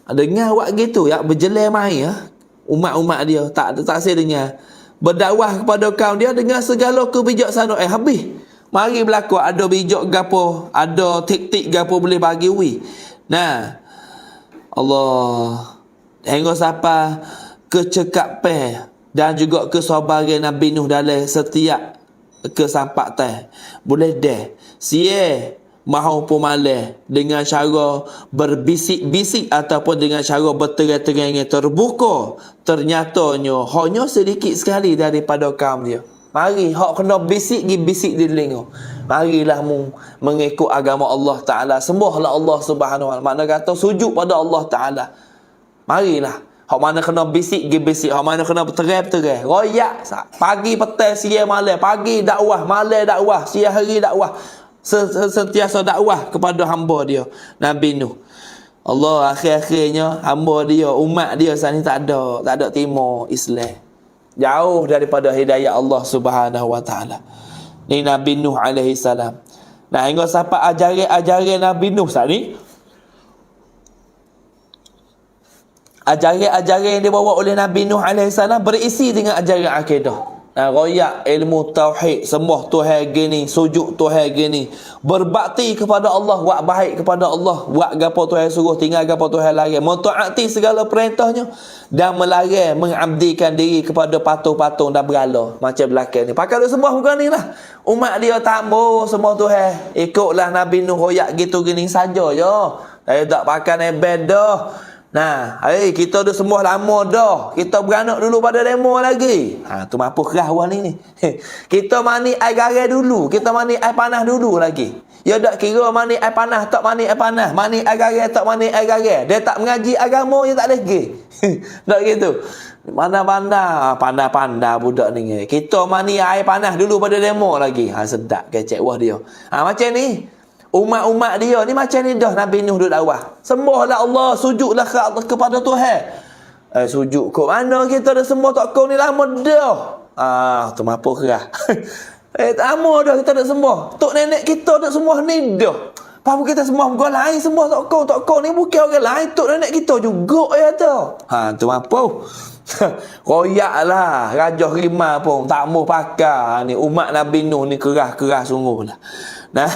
S1: Dengar buat gitu ya, berjelai mai ya. Umat-umat dia tak saya dengar. Berdakwah kepada kaum dia dengan segala kebijaksanaan. Habis. Mari berlaku ada bijak gapo, ada taktik gapo boleh bagi wi. Nah, Allah hingga sampai kecekapan dan juga kesabaran Nabi Nuh dalam setiap kesampatan. Boleh dah sia mahu pun malah dengan cara berbisik-bisik ataupun dengan cara berterang-terang terbuka, ternyatanya hanya sedikit sekali daripada kaum dia. Mari hak kena bisik di telinga. Marilah mengikut agama Allah Ta'ala. Sembahlah Allah Subhanahu Wa Ta'ala. Mana kata sujud pada Allah Ta'ala. Marilah. Hak mana kena bisik. Hak mana kena berterai. Royak. Pagi petang siang malam. Pagi dakwah. Malam dakwah. Siang hari dakwah. Sentiasa dakwah kepada hamba dia, Nabi Nuh. Allah akhir-akhirnya hamba dia, umat dia saat ni tak ada timur Islam. Jauh daripada hidayah Allah Subhanahu Wa Ta'ala. Ni Nabi Nuh alaihi salam. Nah, hingga sampai ajaran Nabi Nuh saat ni, ajaran yang dibawa oleh Nabi Nuh alaihi salam berisi dengan ajaran akidah. Nah, royak ilmu tauhid, sembah Tuhan gini, sujud Tuhan gini, berbakti kepada Allah, buat baik kepada Allah, buat gapo Tuhan suruh, tinggal gapo Tuhan larang, mentaati segala perintahnya dan melarang mengabdikan diri kepada patung-patung dan berhala macam belakang ni. Pakai duk sembah bukan ni lah. Umat dia tak mau sembah Tuhan, ikutlah Nabi Nuh royak gitu gini saja je. Saya tak pakai nebel dah. Nah, kita dah sembah lama dah. Kita beranak dulu pada demo lagi. Tu mampu kerah awal ni. Kita mandi air garam dulu. Kita mandi air panas dulu lagi. Ya tak kira mandi air panas, tak mandi air panas. Mandi air garam, tak mandi air garam. Dia tak mengaji agama, dia tak lagi. Tak gitu. Mana-mana pandai-pandai budak ni. Kita mandi air panas dulu pada demo lagi. Sedap kecek wah dia. Macam ni. Umat-umat dia ni macam ni dah Nabi Nuh duduk dakwah. Sembahlah Allah, sujudlah kepada Tuhan. Sujud kok mana kita dah sembah tak kau ni lama dah. Tu mampu kerah. Lama dah kita dah sembah. Tok nenek kita dah sembah ni dah. Apa kita sembah muka lain, sembah tak kau ni bukan orang lain, tok nenek kita juga ya tu. Tu mampu. Royaklah Raja Rimah pun tak mau pakai ni. Umat Nabi Nuh ni kerah sungguh lah. Nah,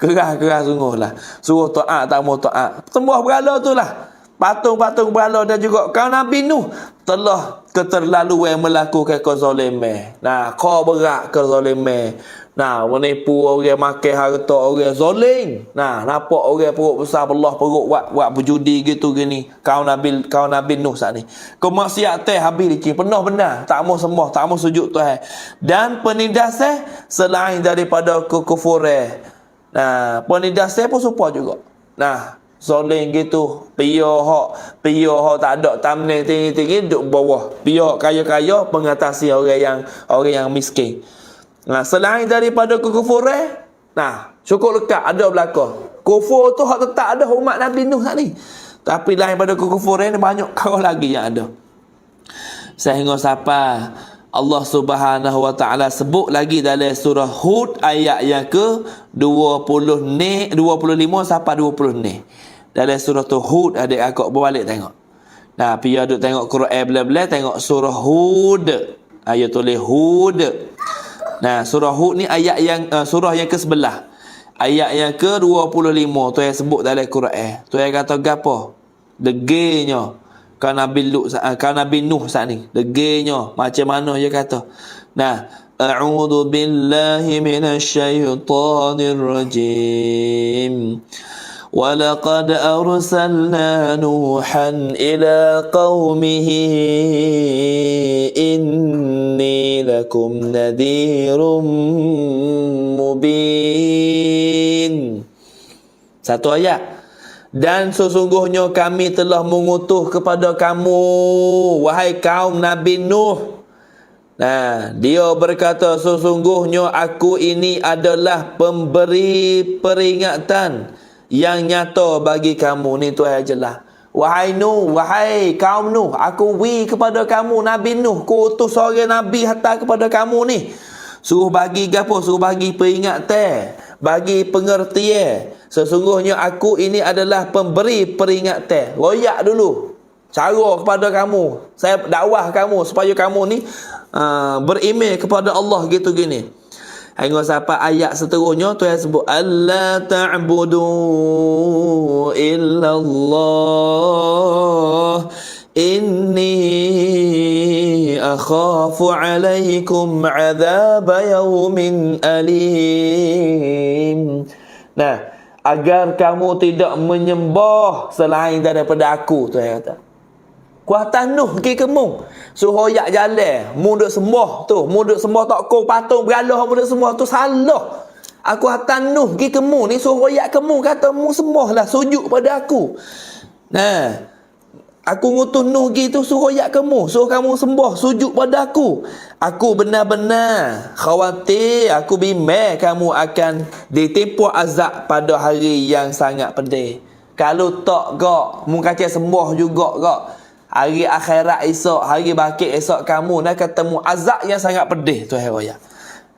S1: kerah sungguh lah. Suruh taat tak mau taat. Sembah berhala tu lah. Patung-patung berhala dan juga kau Nabi Nuh telah keterlaluan melakukan kezaliman. Nah, kau berat kezaliman. Nah, menipu orang, makan harta orang, zalim. Nah, nampak orang perut besar belah perut buat berjudi gitu gini. Kau Nabi Nuh saat ni. Kemaksiatan habis licin, penuh benar, tak mau sembah, tak mau sujud Tuhan. Dan penindasan selain daripada kekufuran. Nah, penindasan pun serupa juga. Nah, zalim gitu, pihak tak ada thumbnail tinggi-tinggi duduk bawah. Pihak kaya-kaya mengatasi orang yang miskin. Nah, selain daripada kekufuran, nah, syukur lekat ada belakang. Kufur tu hak tetap ada umat Nabi Nuh ni. Tapi lain pada kekufuran ni banyak kau lagi yang ada. Sehingga sampai Allah Subhanahu Wa Ta'ala sebut lagi dalam surah Hud ayat yang ke 25 sampai 20 ni. Dalam surah tu Hud, adik akak berbalik tengok. Nah, pergi duduk tengok Quran belah-belah, tengok surah Hud. Ayat tulis Hud. Nah, surah Hud ni ayat yang surah yang ke-11. Ayat yang ke-25 tu yang sebut dalam Quran. Tu yang kata gapo? Degenya kan Nabi Nuh saat ni. Degenya macam mana dia kata? Nah, a'udzu billahi minasyaitonir rajim. وَلَقَدْ أَرْسَلْنَا نُوحًا إِلَىٰ قَوْمِهِ إِنِّي لَكُمْ نَذِيرٌ مُبِينٌ. Satu ayat. Dan sesungguhnya kami telah mengutus kepada kamu, wahai kaum Nabi Nuh. Nah, dia berkata, sesungguhnya aku ini adalah pemberi peringatan yang nyata bagi kamu. Ni tu ayat jelas. Wahai Nuh, wahai kaum Nuh, aku kepada kamu Nabi Nuh, ku utus seorang Nabi hantar kepada kamu ni. Suruh bagi gapo? Suruh bagi peringatan, bagi pengertian. Sesungguhnya aku ini adalah pemberi peringatan. Royak dulu cara kepada kamu, saya dakwah kamu supaya kamu ni beriman kepada Allah gitu gini. Hingga sampai ayat seterusnya tu yang sebut alla ta'budu illallah inni akhafu alaikum azab yaumin alim. Nah, agar kamu tidak menyembah selain daripada aku, tu yang kata. Kuatan Nuh pergi ke Mung, suruh royak jalan, Mung duk sembah tu, Mung duk sembah tak kau patung beralah, Mung duk sembah tu salah. Aku kuatan Nuh pergi ke Mung ni, suruh royak ke Mung, kata Mung sembahlah, sujud pada aku. Nah, aku ngutus Nuh pergi tu, suruh royak ke Mung, suruh kamu sembah, sujud pada aku. Aku benar-benar khawatir, aku bimbang kamu akan ditimpa azab pada hari yang sangat pedih. Kalau tak gak, Mung kata sembah juga gak, hari akhirat esok, hari bakit esok kamu nak ketemu azab yang sangat pedih tu raya.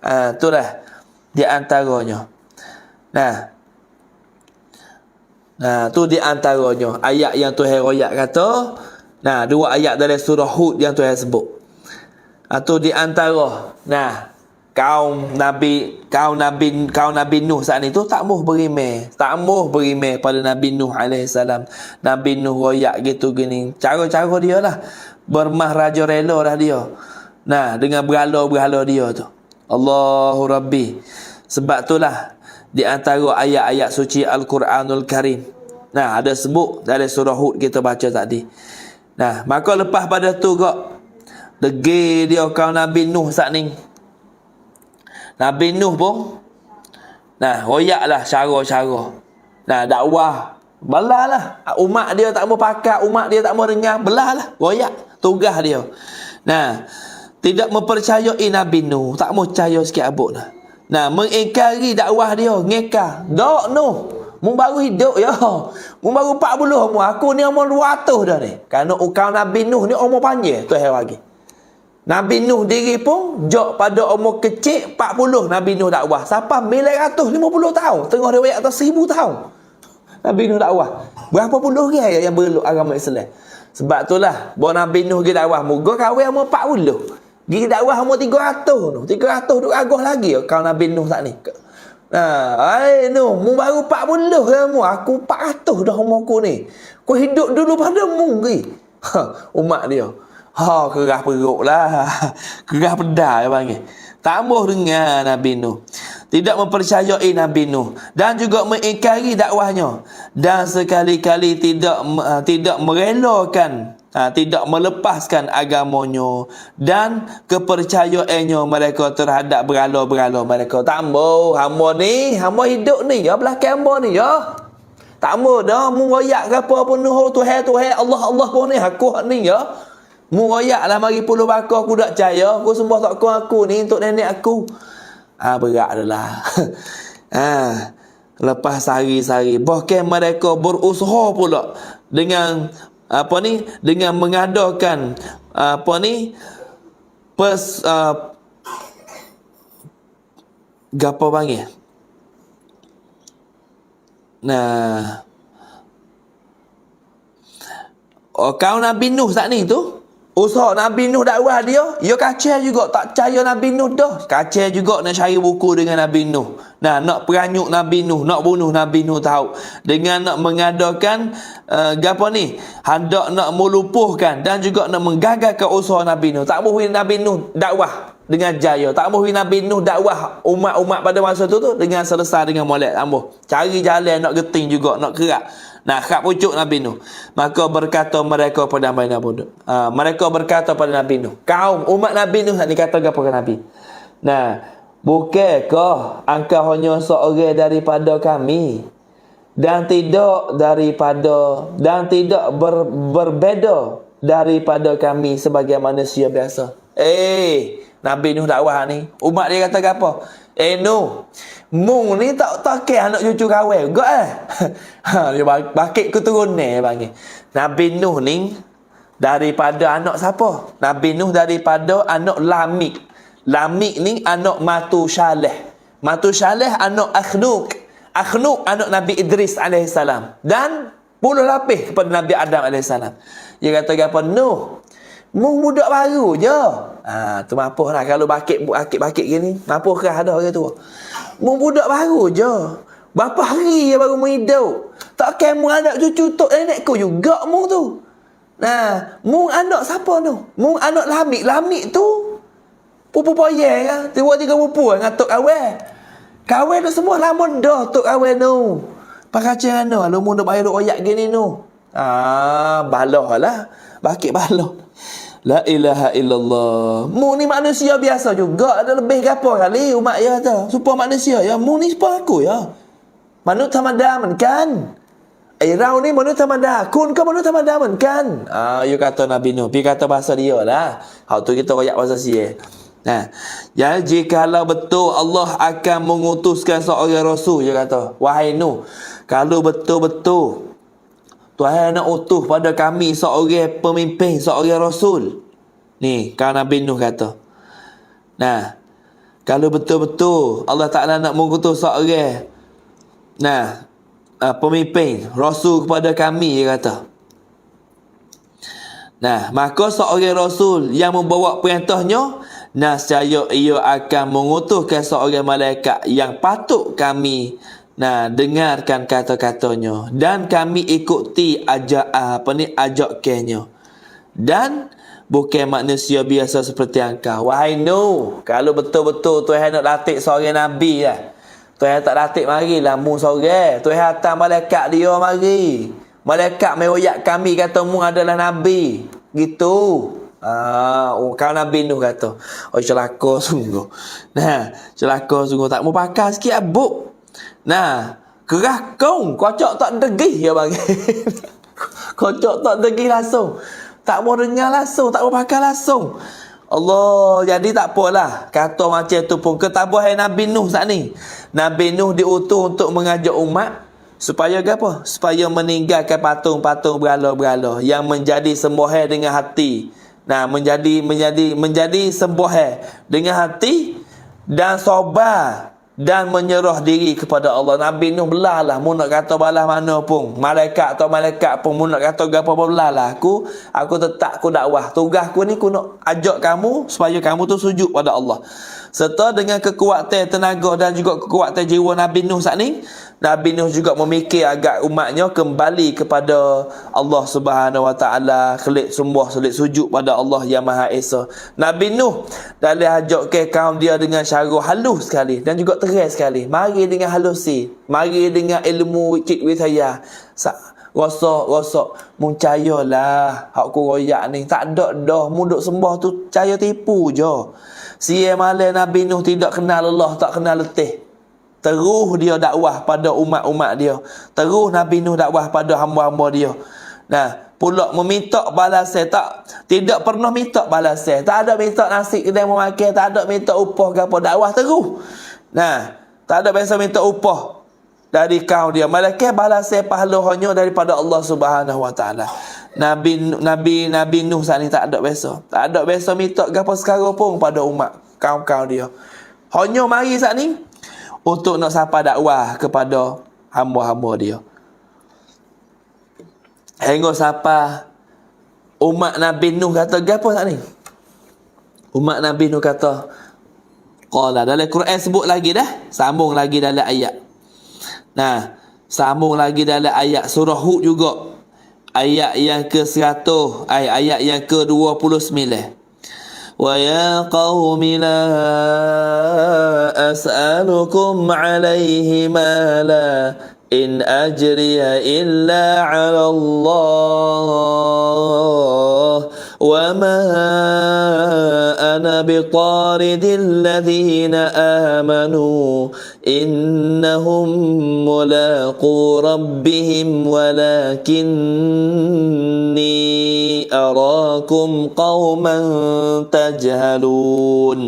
S1: Itulah di antaranya. Nah, tu di antaranya ayat yang Tuhan raya kata. Nah, dua ayat dari surah Hud yang Tuhan sebut. Tu di antara. Nah, kaum Nabi Nuh saat itu tak mau beriman pada Nabi Nuh alaihissalam. Nabi Nuh royak gitu gini, cara-cara dia lah, bermah raja rela dah dia. Nah, dengan berhala dia tu, Allahu Rabbi. Sebab itulah di antara ayat-ayat suci Al-Quranul Karim, nah, ada sebut dari surah Hud kita baca tadi. Nah, maka lepas pada tu kok degi dia kaum Nabi Nuh saat ni. Nabi Nuh pun, nah, royaklah cara-cara. Nah, dakwah, belalah. Umat dia tak mau pakat, umat dia tak mau dengar, belalah, royak, tugas dia. Nah, tidak mempercayai Nabi Nuh, tak mau percaya sikit abuk lah. Nah, mengingkari dakwah dia, ngekar. Dok Nuh, mu baru hidup ya. Mu baru 40 umur, aku ni umur 200 dah ni. Kerana ukau Nabi Nuh ni umur panjang, tu hai lagi. Nabi Nuh diri pun jok pada umur kecil 40 Nabi Nuh dakwah. Sampai 950 tahun. Tengah riwayat atas 1000 tahun. Nabi Nuh dakwah. Berapa puluh orang yang berelok agama Islam. Sebab itulah bahawa Nabi Nuh pergi dakwah. Moga kahwin umur 40. Pergi dakwah umur 300. 300 duk agah lagi kalau Nabi Nuh tak ni. Nah, Nuh, mu baru 40 umur. Aku 400 dah umur aku ni. Kau hidup dulu pada mu ke? Umat dia. Kerah perut lah. Kerah pedas dia panggil. Tak mau dengar Nabi Nuh. Tidak mempercayai Nabi Nuh. Dan juga mengingkari dakwahnya. Dan sekali-kali tidak merelakan, tidak melepaskan agamanya. Dan kepercayaannya mereka terhadap berhala-berhala mereka. Tak mau. Hamba ni, hamba hidup ni. Ya, belakang hamba ni. Ya. Tak mau dah. Mu royak ke apa pun. Tuhan, Allah pun ni. Aku ni ya. Mu royak lah mari puluh bakar, aku tak percaya, aku sembah tak aku ni untuk nenek aku. Berat adalah. Lepas sehari-hari bahkan mereka berusaha pula dengan dengan mengadakan gapo panggil. Nah, kau Nabi Nuh saat ni tu usaha Nabi Nuh dakwah dia, kacau juga, tak percaya Nabi Nuh dah. Kacau juga nak cari buku dengan Nabi Nuh. Nah, nak peranyuk Nabi Nuh, nak bunuh Nabi Nuh tahu. Dengan nak mengadakan hendak nak melupuhkan dan juga nak menggagalkan usaha Nabi Nuh. Tak boleh Nabi Nuh dakwah dengan jaya. Tak boleh Nabi Nuh dakwah umat-umat pada masa tu dengan selesai dengan molek. Tak boleh. Cari jalan nak geting juga, nak kerak. Nah, khak pucuk Nabi Nuh. Maka berkata mereka pada Nabi Nuh. Mereka berkata pada Nabi Nuh. Kaum umat Nabi Nuh ni kata kepada Nabi. Nah, bukankah engkau hanya seorang daripada kami dan tidak berbeza daripada kami sebagai manusia biasa. Nabi Nuh dakwah ni, umat dia kata apa? Nuh, mung ni tak ke anak cucu kawin gak dia bakit keturunan dia panggil. Nabi Nuh ni daripada anak siapa? Nabi Nuh daripada anak Lamik. Lamik ni anak Matusyaleh anak Akhnuk anak Nabi Idris alaihissalam, dan puluh lapis kepada Nabi Adam alaihissalam. Dia kata apa? Nuh, mung budak baru je. Tu mapuh lah kalau bakit gini. Mapuh ke ada orang tu. Mung budak baru je. Berapa hari je baru menghidup. Tak kira mung anak cucu tok nenek kau juga mung tu. Mung anak siapa tu? Mung anak Lamik tu pupu poyeng lah. 2-3 pupu dengan tok kawin. Kawin tu semua lama dah tok kawin tu. Pakacang anu, lu mung duk bayar duk oyak gini tu. Balah lah. Bakit balah. La ilaha illallah. Mung ni manusia biasa juga. Ada lebih gapo kali umat ya tu. Supaya manusia ya. Mung ni supaya aku ya. Manut tamada men kan. Rau ni manut tamada. Kun ke manut tamada men kan. You kata Nabi Nuh. Pi kata bahasa dia lah. Hau tu kita royak bahasa sia. Jadi jikalau betul Allah akan mengutuskan seorang rasul, dia kata, wahai Nuh, kalau betul-betul Tuhan nak utus pada kami seorang pemimpin, seorang rasul. Ni kalau Nabi Nuh kata. Kalau betul-betul Allah Ta'ala nak mengutus seorang pemimpin, rasul kepada kami, dia kata. Maka seorang rasul yang membawa perintahnya, nescaya ia akan mengutuskan seorang malaikat yang patut kami dengarkan kata-katanya, dan kami ikuti ajakannya, dan bukan manusia biasa seperti engkau. Wahai Nuh, kalau betul-betul Tuhan nak latih seorang Nabi lah, Tuhan tak latih marilah mu seorang. Tuhan hantar malaikat dia mari. Malaikat meroyak kami kata mu adalah Nabi. Gitu. Kalau Nabi Nuh kata, celaka sungguh. Celaka sungguh, tak mau pakai sikit abuk. Kerah kocok tak degih ya bagi. Kocok tak degih langsung. Tak mau dengar langsung, tak mau pakai langsung. Allah, jadi tak apalah. Kata macam tu pun ketabuhan Nabi Nuh saat ni. Nabi Nuh diutus untuk mengajak umat supaya apa? Supaya meninggalkan patung-patung berhala-berhala yang menjadi sembahan dengan hati. Menjadi sembahan dengan hati dan sabar dan menyerah diri kepada Allah. Nabi Nuh belahlah, mu nak kata balas mana pun, malaikat pun mu nak kata gapo pun belahlah. Aku tetap aku dakwah. Tugas aku ni aku nak ajak kamu supaya kamu tu sujud pada Allah. Serta dengan kekuatan tenaga dan juga kekuatan jiwa Nabi Nuh saat ni, Nabi Nuh juga memikir agar umatnya kembali kepada Allah Subhanahu Wa Taala, kelik sembah, kelik sujud pada Allah yang Maha Esa. Nabi Nuh dalam ajak ke kaum dia dengan cara halus sekali dan juga terang sekali. Mari dengan halusi, mari dengan ilmu cikwi saya. Rosak muncayalah hak ku royak ni, tak ada dah muduk sembah tu caya tipu je. Sia malam Nabi Nuh tidak kenal Allah, tak kenal letih. Terus dia dakwah pada umat-umat dia. Terus Nabi Nuh dakwah pada hamba-hamba dia. Pula meminta balasan, tidak pernah minta balasan. Tak ada minta nasi kedai mau makan, tak ada minta upah ke apa, dakwah terus. Tak ada biasa minta upah dari kaum dia. Malaikat balasan pahala hanya daripada Allah Subhanahu Wa Taala. Nabi Nuh saat ni tak ada biasa minta gapo sekarang pun pada umat kaum-kaum dia. Hanya mari saat ni untuk nak sapa dakwah kepada hamba-hamba dia. Hingga sapa umat Nabi Nuh kata gapo saat ni? Umat Nabi Nuh kata, qala, dalam Quran sebut lagi dah, sambung lagi dalam ayat. Sambung lagi dalam ayat surah Hud juga. Ayat yang ke-100, ayat yang ke-29. Wa ya qaumi la as'alukum 'alaihi mala in ajriya illa 'ala Allah وما أنا بطارد الذين آمنوا إنهم ملاقو ربهم ولكني أراكم قوما تجهلون.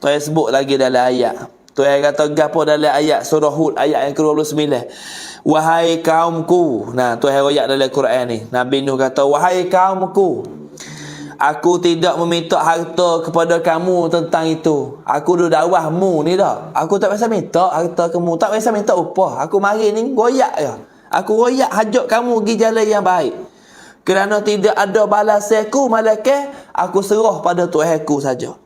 S1: Tuhan sebut lagi dalam ayat. Tuhan kata gapo dalam ayat surah Hud ayat yang ke-29. Wahai kaumku. Nah, Tuhan royak dalam Quran ni. Nabi Nuh kata, wahai kaumku, aku tidak meminta harta kepada kamu tentang itu. Aku duduk dakwahmu ni dah. Aku tak biasa minta harta kamu. Tak biasa minta upah. Aku mari ni royak je. Aku royak hajat kamu pergi jalan yang baik. Kerana tidak ada balasanku malaikat, aku serah pada Tuhanku saja.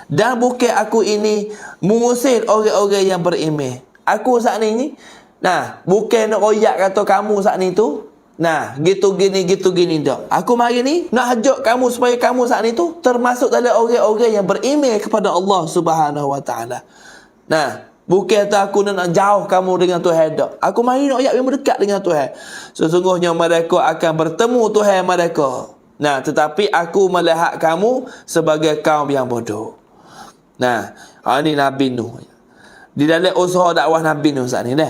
S1: Dan bukan aku ini mengusir orang-orang yang beriman. Aku saat ni, nah, bukan nak royak kata kamu saat ni tu, nah, gitu gini dah. Aku mari ni nak hajak kamu supaya kamu saat ni tu termasuk dalam orang-orang yang beriman kepada Allah Subhanahu Wa Taala. Nah, bukan kata aku nak jauh kamu dengan Tuhan dak. Aku mari nak royak yang berdekat dengan Tuhan. Sesungguhnya mereka akan bertemu Tuhan mereka. Nah, tetapi aku melihat kamu sebagai kaum yang bodoh. Nah, ini Nabi Nuh. Di dalam usaha dakwah Nabi Nuh saat ni dah.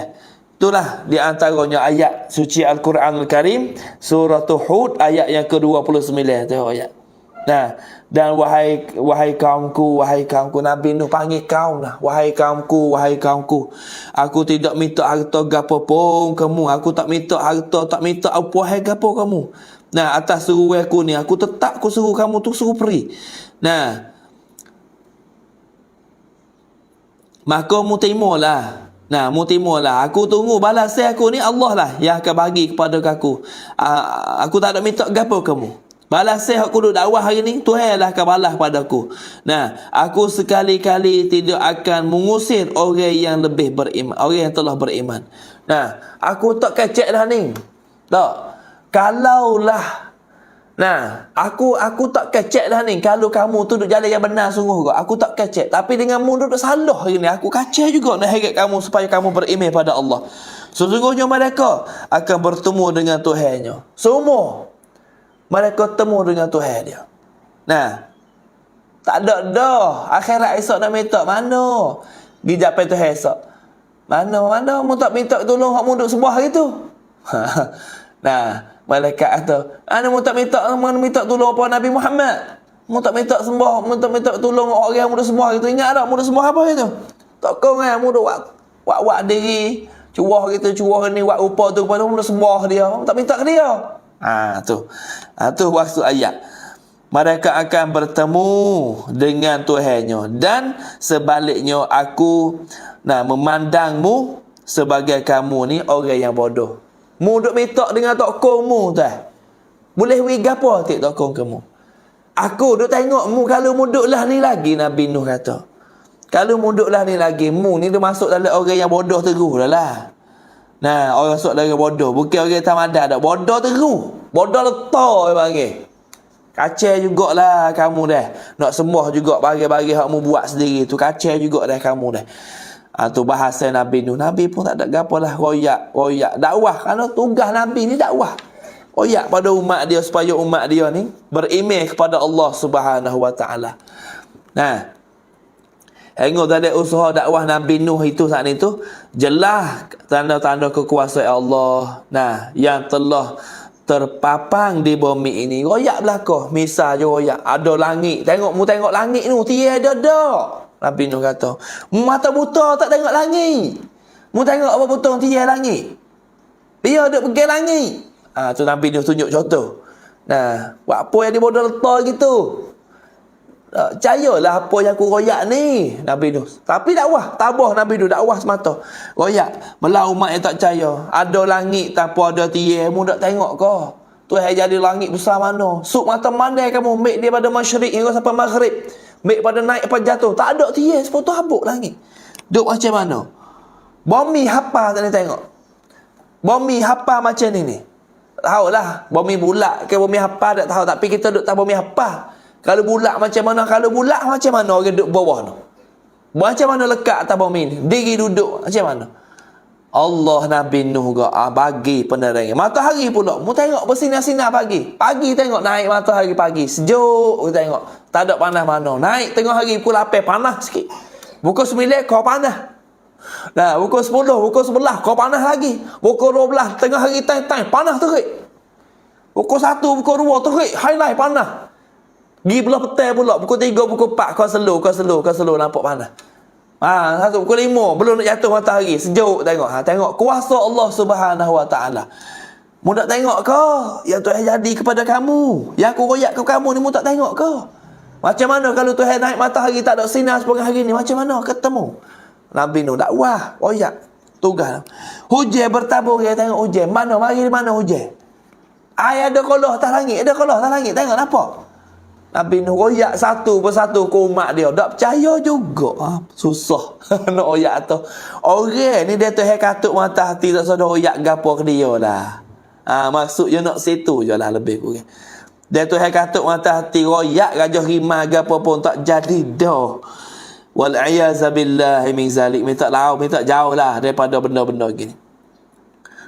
S1: Itulah di antaranya ayat suci Al-Quranul Karim surah Hud ayat yang ke-29 tu ayat. Nah, dan wahai kaumku, Nabi Nuh panggil kaum lah. Wahai kaumku, aku tidak minta harta gapo pun kamu. Aku tak minta harta, tak minta apa gapo kamu. Nah, atas suruh aku ni, aku tetap aku suruh kamu tu suruh peri. Nah, maka mu timulah. Nah, mu timulah. Aku tunggu balasan aku ni Allah lah yang akan bagi kepada aku. Aku tak ada minta gapo kamu. Balasan aku duduk dakwah hari ni, Tuhan lah akan balas padaku. Nah, aku sekali-kali tidak akan mengusir orang yang lebih beriman, orang yang telah beriman. Nah, aku tak kecek dah ni. Tak. Kalaulah, nah, aku tak kecek dah ni. Kalau kamu tu duduk jalan yang benar sungguh kau, aku tak kecek. Tapi dengan mu duduk salah hari ni, aku kacau juga nak heret kamu supaya kamu beriman pada Allah. Sesungguhnya mereka akan bertemu dengan Tuhannya. Semua mereka temu dengan Tuhan dia. Nah, tak ada dah. Akhirat esok nak minta mana? Pergi japai Tuhan esok. Mana mu tak minta tolong hak mu duduk sembah hari tu. Nah, malaikat kata, "Ana mu tak minta tolong apa Nabi Muhammad. Mu tak minta sembah, mu tak minta tolong orang yang mu duk sembah gitu. Ingat tak mu duk sembah apa itu? Tak kau kan mu duk wak diri, curah ni wak rupa tu kepada mu duk sembah dia. Mu tak minta ke dia." Tu waktu ayat. Mereka akan bertemu dengan Tuhannya dan sebaliknya aku memandangmu sebagai kamu ni orang yang bodoh. Mu duk minta dengan tokong mu tu. Boleh wi gapo tik tokong kamu. Aku duk tengok mu kalau mu duklah ni lagi, Nabi Nuh kata. Kalau mu duklah ni lagi, mu ni dia masuk dalam orang yang bodoh terus dah lah. Nah, orang masuk dalam bodoh, bukan orang tamadah dak. Bodoh terus. Bodoh letak dia panggil. Kacau jugalah kamu dah. Nak sembah juga bagi-bagi hak mu buat sendiri tu kacau juga dah kamu dah. Tu bahasa Nabi Nuh. Nabi pun tak ada gapo lah royak dakwah. Kerana tugas Nabi ni dakwah. Royak pada umat dia supaya umat dia ni beriman kepada Allah Subhanahu Wa Taala. Nah, hingga dari usaha dakwah Nabi Nuh itu saat itu jelas tanda-tanda kekuasaan Allah. Nah, yang telah terpapang di bumi ini. Royak belakang. Misal je royak. Ada langit. Mu tengok langit ni. Tiada dak. Nabi Nuh kata, mata buta tak tengok langit. Mu tengok apa buta tiada langit. Dia duk pergi langit. Tu Nabi Nuh tunjuk contoh. Nah, buat apa yang dia bodoh letak gitu. Percayalah apa yang aku royak ni, Nabi Nuh. Tapi dakwah, tabah Nabi Nuh dakwah semata. Royak, belah umat yang tak percaya. Ada langit tanpa ada tiar, mu tak tengok ke? Tuhan jadi langit besar mana? Suk mata mandai kamu, mek dia pada masyrik hingga sampai maghrib. Mek pada naik pada jatuh. Tak ada tiar, sepotong habuk langit. Duk macam mana? Bumi hapa tak ni tengok. Bumi hapa macam ni. Tahu lah, bumi bulat ke bumi hapa tak tahu. Tapi kita duk tahu bumi hapa. Kalau bulat macam mana? Kalau bulat macam mana orang duduk bawah tu? Macam mana lekat atas bumi ni? Diri duduk macam mana? Allah Nabi Nuh bagi penerangan. Matahari pula. Mu tengok bersinar-sinar pagi. Pagi tengok naik matahari pagi. Sejuk tengok. Tak ada panas mana. Naik tengok hari pukul 8 panas sikit. Pukul 9 kau panas. Nah, pukul 10, pukul 11 kau panas lagi. Pukul 12 tengah hari time panas terik. Pukul 1, pukul 2 terik. Highlight panas. Gi belah petang pula. Pukul 3, pukul 4 kau slow nampak panas. Satu pukul 5 belum nak jatuh matahari, sejuk tengok. Tengok kuasa Allah Subhanahu Wa Taala. Mu tak tengok ke yang Tuhan jadi kepada kamu? Yang aku royak ke kamu ni mu tak tengok ke? Macam mana kalau Tuhan naik matahari tak ada sinar sepanjang hari ni? Macam mana ketemu? Nabi Nuh dakwah, royak tugas. Hujan bertabur dia tengok hujan. Mari mana hujan? Air ada kolah atas langit, Tengok nampak? Nabi Nuh royak satu persatu ke umat dia. Tak percaya juga. Susah nak royak tu. Orang ni dia Tuhan katuk mata hati tak sudah royak gapo ke dia lah. Maksudnya nak situ je lah lebih kurang. Dia Tuhan katuk mata hati royak gajah rimah gapo pun tak jadi dah. Wal'iyazabillahi min zalik. Minta jauh lah daripada benda-benda gini.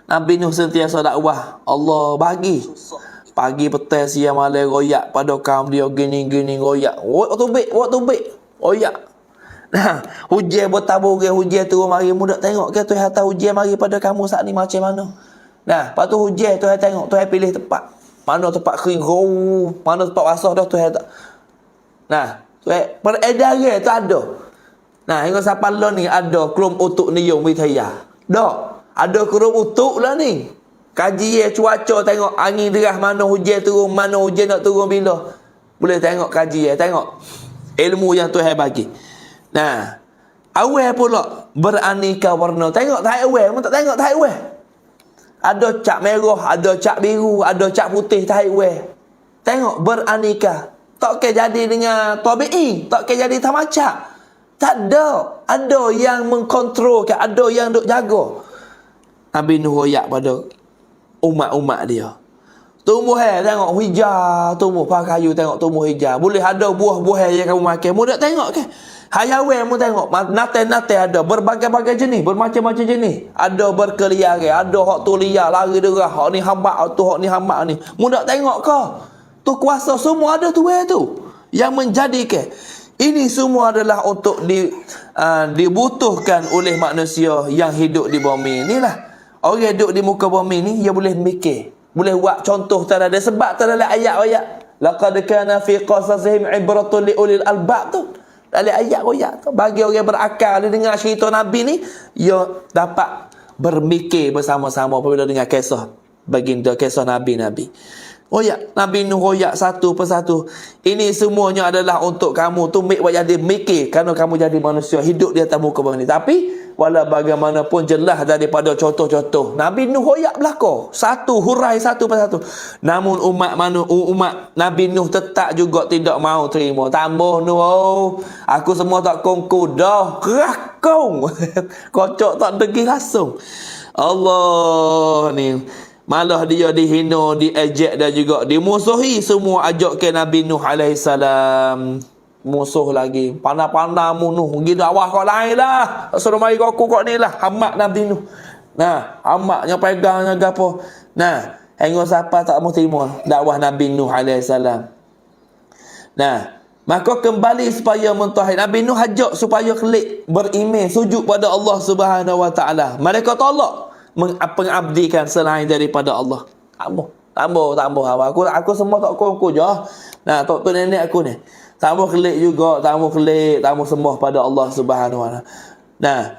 S1: Nabi Nuh sentiasa dakwah. Allah bagi. Pagi petang siang malam royak pada kaum dia gini royak. Waktu baik. Royak. Nah, hujan bertabur hujan turun mari mudak tengok ke Tuhan tahu hujan mari pada kamu saat ni macam mana. Nah, lepas tu hujan Tuhan tengok, Tuhan pilih tempat. Mana tempat kering, mana tempat basah dah Tuhan tak. Nah, Tuhan peredaran tu ada. Nah, hingga sampai lah ni ada kerum utuk niyum withaya. Dah, ada kerum utuk lah ni. Kaji cuaca tengok angin deras mana hujan turun, mana hujan nak turun bila. Boleh tengok kaji tengok ilmu yang Tuhan bagi. Nah, awal pula beraneka warna. Tengok tak awal, mu tak tengok tak awal. Ada cap merah, ada cap biru, ada cap putih tak awal. Tengok beraneka. Tak ke jadi dengan tabi'i, tak ke jadi tamacak. Tak ada. Ada yang mengkontrolkan, ada yang duk jaga. Nabi Nuh royak pada umat-umat dia. Tumbuh tengok hijau, tumbuh pakai kayu tengok tumbuh hijau. Boleh ada buah-buah yang kamu makan. Mu tak tengok ke? Hayawan mu tengok, nate-nate ada berbagai-bagai jenis, bermacam-macam jenis. Ada berkeliaran, ada hak tu liar lari derah, hak ni hambak, hak ni hambak ni. Mu tak tengok ke? Tu kuasa semua ada tu yang menjadikan ini semua adalah untuk dibutuhkan oleh manusia yang hidup di bumi inilah. Orang duduk di muka bumi ni dia boleh mikir, boleh buat contoh tak ada sebab tak ada ayat-ayat. Laqad kana fi qasasihim ibratun li ulil albab tu. Dalam ayat-ayat tu bagi orang berakal dia dengar cerita Nabi ni, dia dapat bermikir bersama-sama apabila dengar kisah baginda, kisah Nabi-nabi. Royak Nabi Nuh royak satu persatu. Ini semuanya adalah untuk kamu tu buat jadi mikir kerana kamu jadi manusia hidup di atas muka bumi ni. Tapi walau bagaimanapun jelas daripada contoh-contoh Nabi Nuh royak belaka satu hurai satu persatu. Namun umat Nabi Nuh tetap juga tidak mau terima. Tambah Nuh, aku semua tak kongku dah kerakong. Kocok tak degi langsung. Allah ni malah dia dihina, diejek dan juga dimusuhi semua ajak ke Nabi Nuh alaihissalam. Musuh lagi. Pandai-pandai mu Nuh. Pergi dakwah kau lain lah. Suruh mari kau ni lah. Hamak Nabi Nuh. Nah, hamaknya pegangnya gapo. Nah, hingga siapa tak mau terima dakwah Nabi Nuh alaihissalam. Nah, maka kembali supaya mentauhid. Nabi Nuh ajak supaya kelik beriman, sujud pada Allah Subhanahu Wa Taala. Mereka tolak mengabdikan selain daripada Allah. Tambah. Aku semua tak kongku je. Nah, tok tu nenek aku ni. Tambah kelik juga, tambah sembah pada Allah Subhanahu Wa Taala. Nah,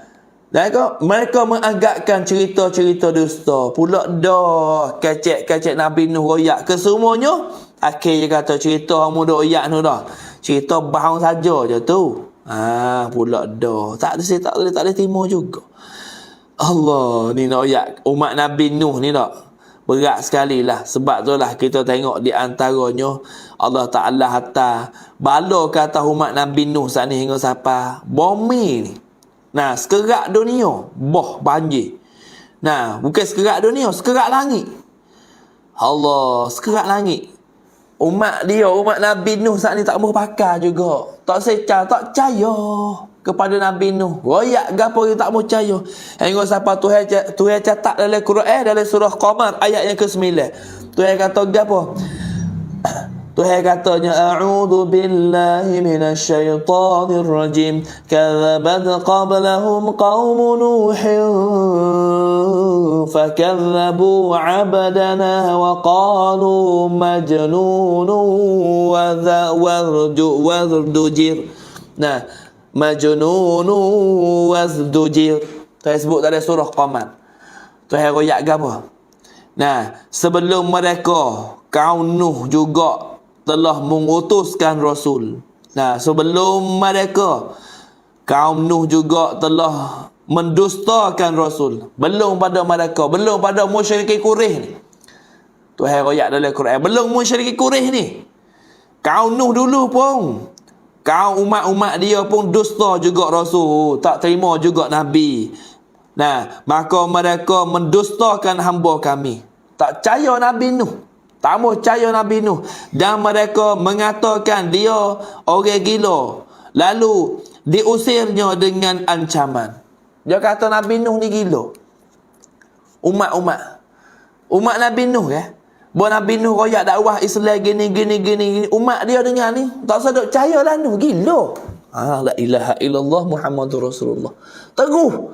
S1: mereka menganggapkan cerita-cerita dusta. Pula dah kecek-kecek Nabi Nuh royak ke semuanya. Akhirnya kata cerita kamu dah royak tu dah. Cerita bahang saja je tu. Pula dah. Tak boleh timur juga. Allah ni nak royak umat Nabi Nuh ni tak berat sekali lah. Sebab tu lah kita tengok di antaranya Allah Ta'ala hatta bala kata umat Nabi Nuh saat ni hingga siapa bumi ni. Nah, sekerak dunia banjir. Nah, bukan sekerak dunia, sekerak langit. Allah, sekerak langit. Umat dia, umat Nabi Nuh saat ni tak mau pakai juga. Tak secah, tak percaya kepada Nabi Nuh. Royak gapo dia tak mau percaya. Hingga siapa Tuhan catat dalam Quran, dalam surah Qamar ayat yang ke-9. Tuhan kata gapo? Tuhan katanya, a'udzu billahi minasyaitonir rajim. Kadzabat qablahum qaum nuhin fakadzabu 'abdana wa qalu majnun wazdujir. Nah, majnun wazdujir. Tuhan sebut dalam surah Qamar. Tuhan royak gapo? Nah, sebelum mereka kaum Nuh juga telah mengutuskan Rasul. Nah, sebelum mereka kaum Nuh juga telah mendustakan Rasul. Belum pada mereka, belum pada musyrikin Quraisy ni. Tuhan royak dalam Quran, belum musyrikin Quraisy ni. Kaum Nuh dulu pun, kaum umat-umat dia pun dusta juga Rasul, tak terima juga Nabi. Nah, maka mereka mendustakan hamba kami. Tak percaya Nabi Nuh. Tak mau percaya Nabi Nuh. Dan mereka mengatakan dia orang gila. Lalu diusirnya dengan ancaman. Dia kata Nabi Nuh ni gila. Umat Nabi Nuh Buat Nabi Nuh royak dakwah Islam gini. Umat dia dengar ni tak sedap percaya lah Nuh gila. La ilaha illallah Muhammadur Rasulullah. Teguh.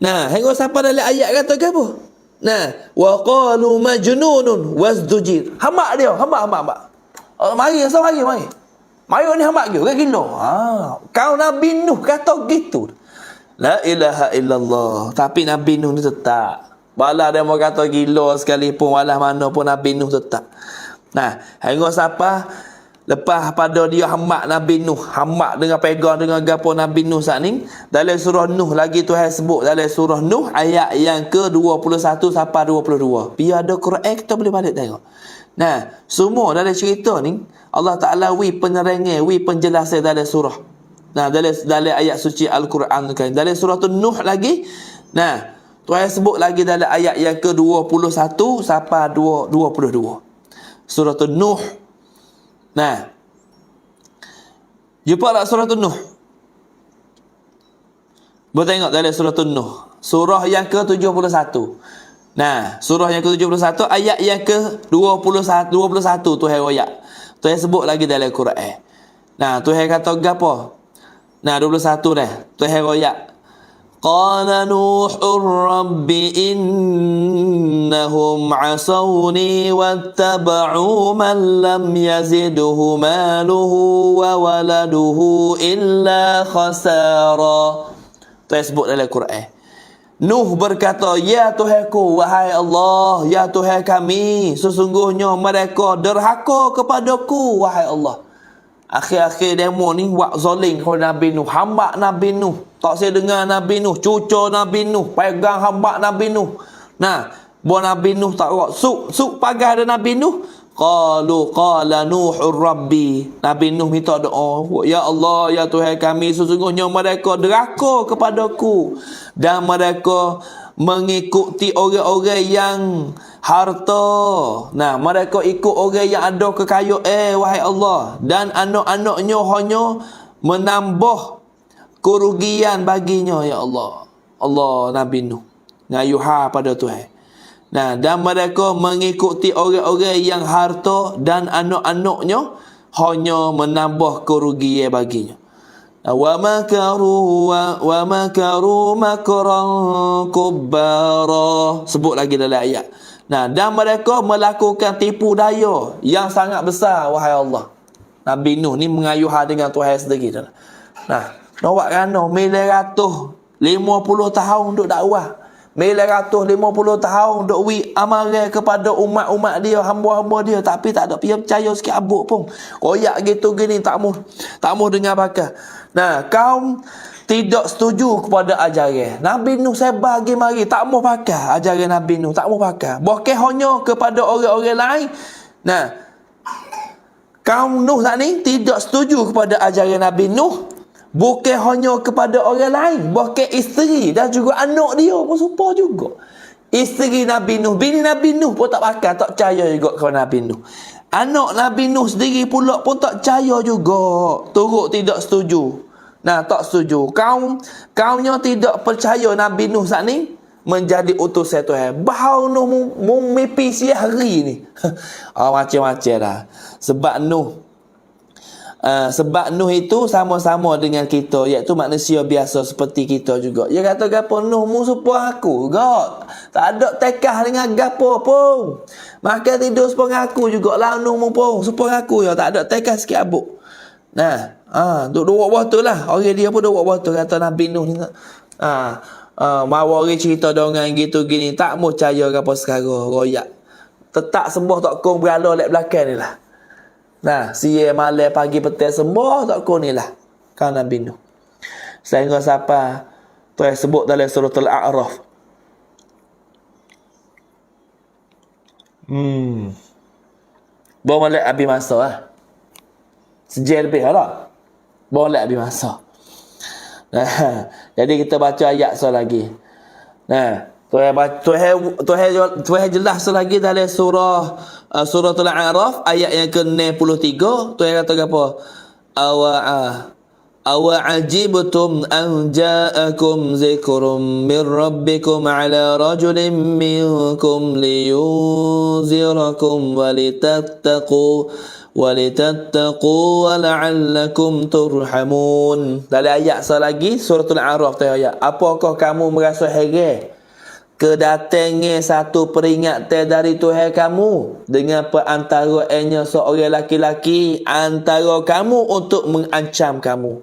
S1: Nah, hingga siapa dalam ayat kata ke apa? Nah, wa qalu majnunun wazdujir. Hamak dia, hamak. Mari mari. Mari ni hamak dia, kan gila. Kau Nabi Nuh kata gitu. La ilaha illallah. Tapi Nabi Nuh ni tetap. Walau dia mau kata gila sekalipun, walau mana pun Nabi Nuh tetap. Nah, hingga siapa lepas pada dia hamak Nabi Nuh, hamak dengan pegang dengan gapo Nabi Nuh saat ni, dalam surah Nuh lagi Tuhan sebut dalam surah Nuh ayat yang ke-21 sampai 22. Biar ada Quran kita boleh balik tengok. Nah, semua dalam cerita ni Allah Taala penerangan, penjelasan dalam surah. Nah, dalam ayat suci Al-Quran kan. Dalam surah tu Nuh lagi. Nah, Tuhan sebut lagi dalam ayat yang ke-21 sampai 22. Surah tu Nuh. Nah, jumpa tak surah Nuh? Boleh tengok dalam surah Nuh. Surah yang ke-71. Nah, surah yang ke-71 ayat yang ke-21 Tuhan royak. Tuhan sebut lagi dalam Quran. Nah, Tuhan kata gapo? Nah, 21 dah. Tuhan royak. Qala Nuhur Rabbi innahum asawni wattaba'u man lam yazidhu maluhu wa waladuhu illa khasara. Tuhan sebut dalam Quran. Nuh berkata, ya Tuhanku, wahai Allah, ya Tuhan kami, sesungguhnya mereka derhaka kepadaku, wahai Allah. Akhir-akhir demo ni buat zalim kepada Nabi Nuh, hamba Nabi Nuh, tak saya dengar Nabi Nuh, cucu Nabi Nuh, pegang hamba Nabi Nuh. Nah, buat Nabi Nuh tak rok suk pagar ada Nabi Nuh. Qala Nuhur Rabbi. Nabi Nuh minta doa, ya Allah, ya Tuhan kami, sesungguhnya mereka derhaka kepadaku dan mereka mengikuti orang-orang yang harta. Nah, mereka ikut orang yang ada kekayaan, wahai Allah, dan anak-anaknya hanya menambah kerugian baginya, ya Allah. Allah Nabi Nuh ngayuha pada Tuhan. Nah, dan mereka mengikuti orang-orang yang harta dan anak-anaknya hanya menambah kerugian baginya. Wa makaru makran kubbara. Sebut lagi dalam ayat. Nah, dan mereka melakukan tipu daya yang sangat besar, wahai Allah. Nabi Nuh ni mengayuha dengan Tuhan sendiri. Nah, nawak kerana 950 tahun duk dakwah. 950 tahun duk amaran kepada umat-umat dia, hamba-hamba dia, tapi tak ada dia percaya sikit abuk pun. Koyak gitu gini tak mau dengar bakal. Nah, kaum tidak setuju kepada ajaran Nabi Nuh, saya bagi mari tak mau pakai ajaran Nabi Nuh, tak mau pakai. Bahkan hanya kepada orang-orang lain. Nah, kaum Nuh saat ni tidak setuju kepada ajaran Nabi Nuh. Bukan hanya kepada orang lain, bahkan isteri dan juga anak dia pun serupa juga. Isteri Nabi Nuh, bini Nabi Nuh pun tak pakai, tak percaya juga kepada Nabi Nuh. Anak Nabi Nuh sendiri pula pun tak percaya juga. Turut tidak setuju. Nah, tak setuju. Kaumnya tidak percaya Nabi Nuh saat ni menjadi utusan Tuhan. Bahawa Nuh mimpi siang hari ni. Macam-macam dah. Sebab Nuh itu sama-sama dengan kita, iaitu manusia biasa seperti kita juga. Dia kata gapo, Nuh mu supaya aku juga. Tak ada tekah dengan gapo pun. Makan tidur supaya aku juga lah Nuh mu pun supaya aku ya, tak ada tekah sikit abuk. Nah, duk buat tu lah. Orang dia pun duk buat tu kata Nabi Nuh ni. Mau orang cerita dengan gitu gini, tak mau percaya gapo sekarang royak. Tetap sembah tak kong berala lek belakang ni lah. Nah, siang malam pagi petang semua tak kau ni lah. Kan Nabi Nuh. Sehingga siapa tu yang sebut dalam surah Al-A'raf. Bawa malak habis masa lah. Sejam lebih lah. Bawa malak habis masa. Nah, jadi kita baca ayat lagi. Nah, Tuhan jelas lagi dalam surah Al-A'raf ayat yang ke-63. Tuhan kata apa? Awa ajibtum an ja'akum zikrum min rabbikum ala rajulin minkum liyunzirakum walitattaqu wa la'allakum turhamun. Dalam ayat lagi surah Al-A'raf tu ayat. Apakah kamu merasa heran kedatangnya satu peringatan dari Tuhan kamu dengan perantaranya seorang laki-laki antara kamu untuk mengancam kamu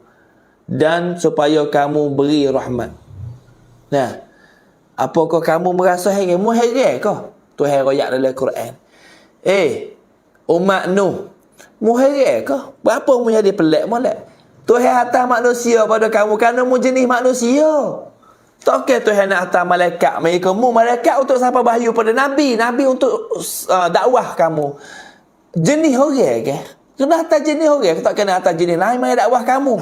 S1: dan supaya kamu beri rahmat. Nah, apakah kamu merasa heran? Mu heran ke? Tuhan royak dalam Quran. Umat Nuh, mu heran ke? Berapa mu jadi pelik molek? Tuhan hantar manusia pada kamu kerana mu jenis manusia. Tak kira Tuhan nak hantar malaikat mari kamu. Malaikat untuk siapa bahaya pada Nabi. Nabi untuk dakwah kamu. Jenis orang ke? Kena hantar jenis orang. Tak kena hantar jenis lain mari dakwah kamu.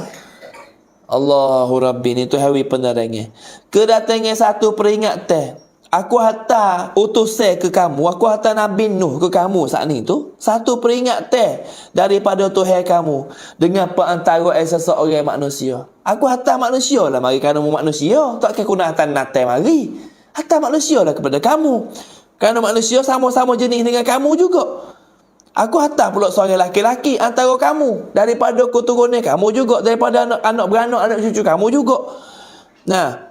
S1: Allahu Rabbi ni Tuhan penerangan. Kedatangan satu peringatan. Aku hantar utusan ke kamu. Aku hantar Nabi Nuh ke kamu saat ni tu. Satu peringatan daripada Tuhan kamu dengan perantaraan seseorang manusia. Aku hantar manusia lah mari kerana manusia. Tak kena hantar natai mari. Hantar manusia lah kepada kamu. Kerana manusia sama-sama jenis dengan kamu juga. Aku hantar pula seorang laki-laki antara kamu. Daripada keturunan kamu juga. Daripada anak beranak, anak cucu kamu juga. Nah,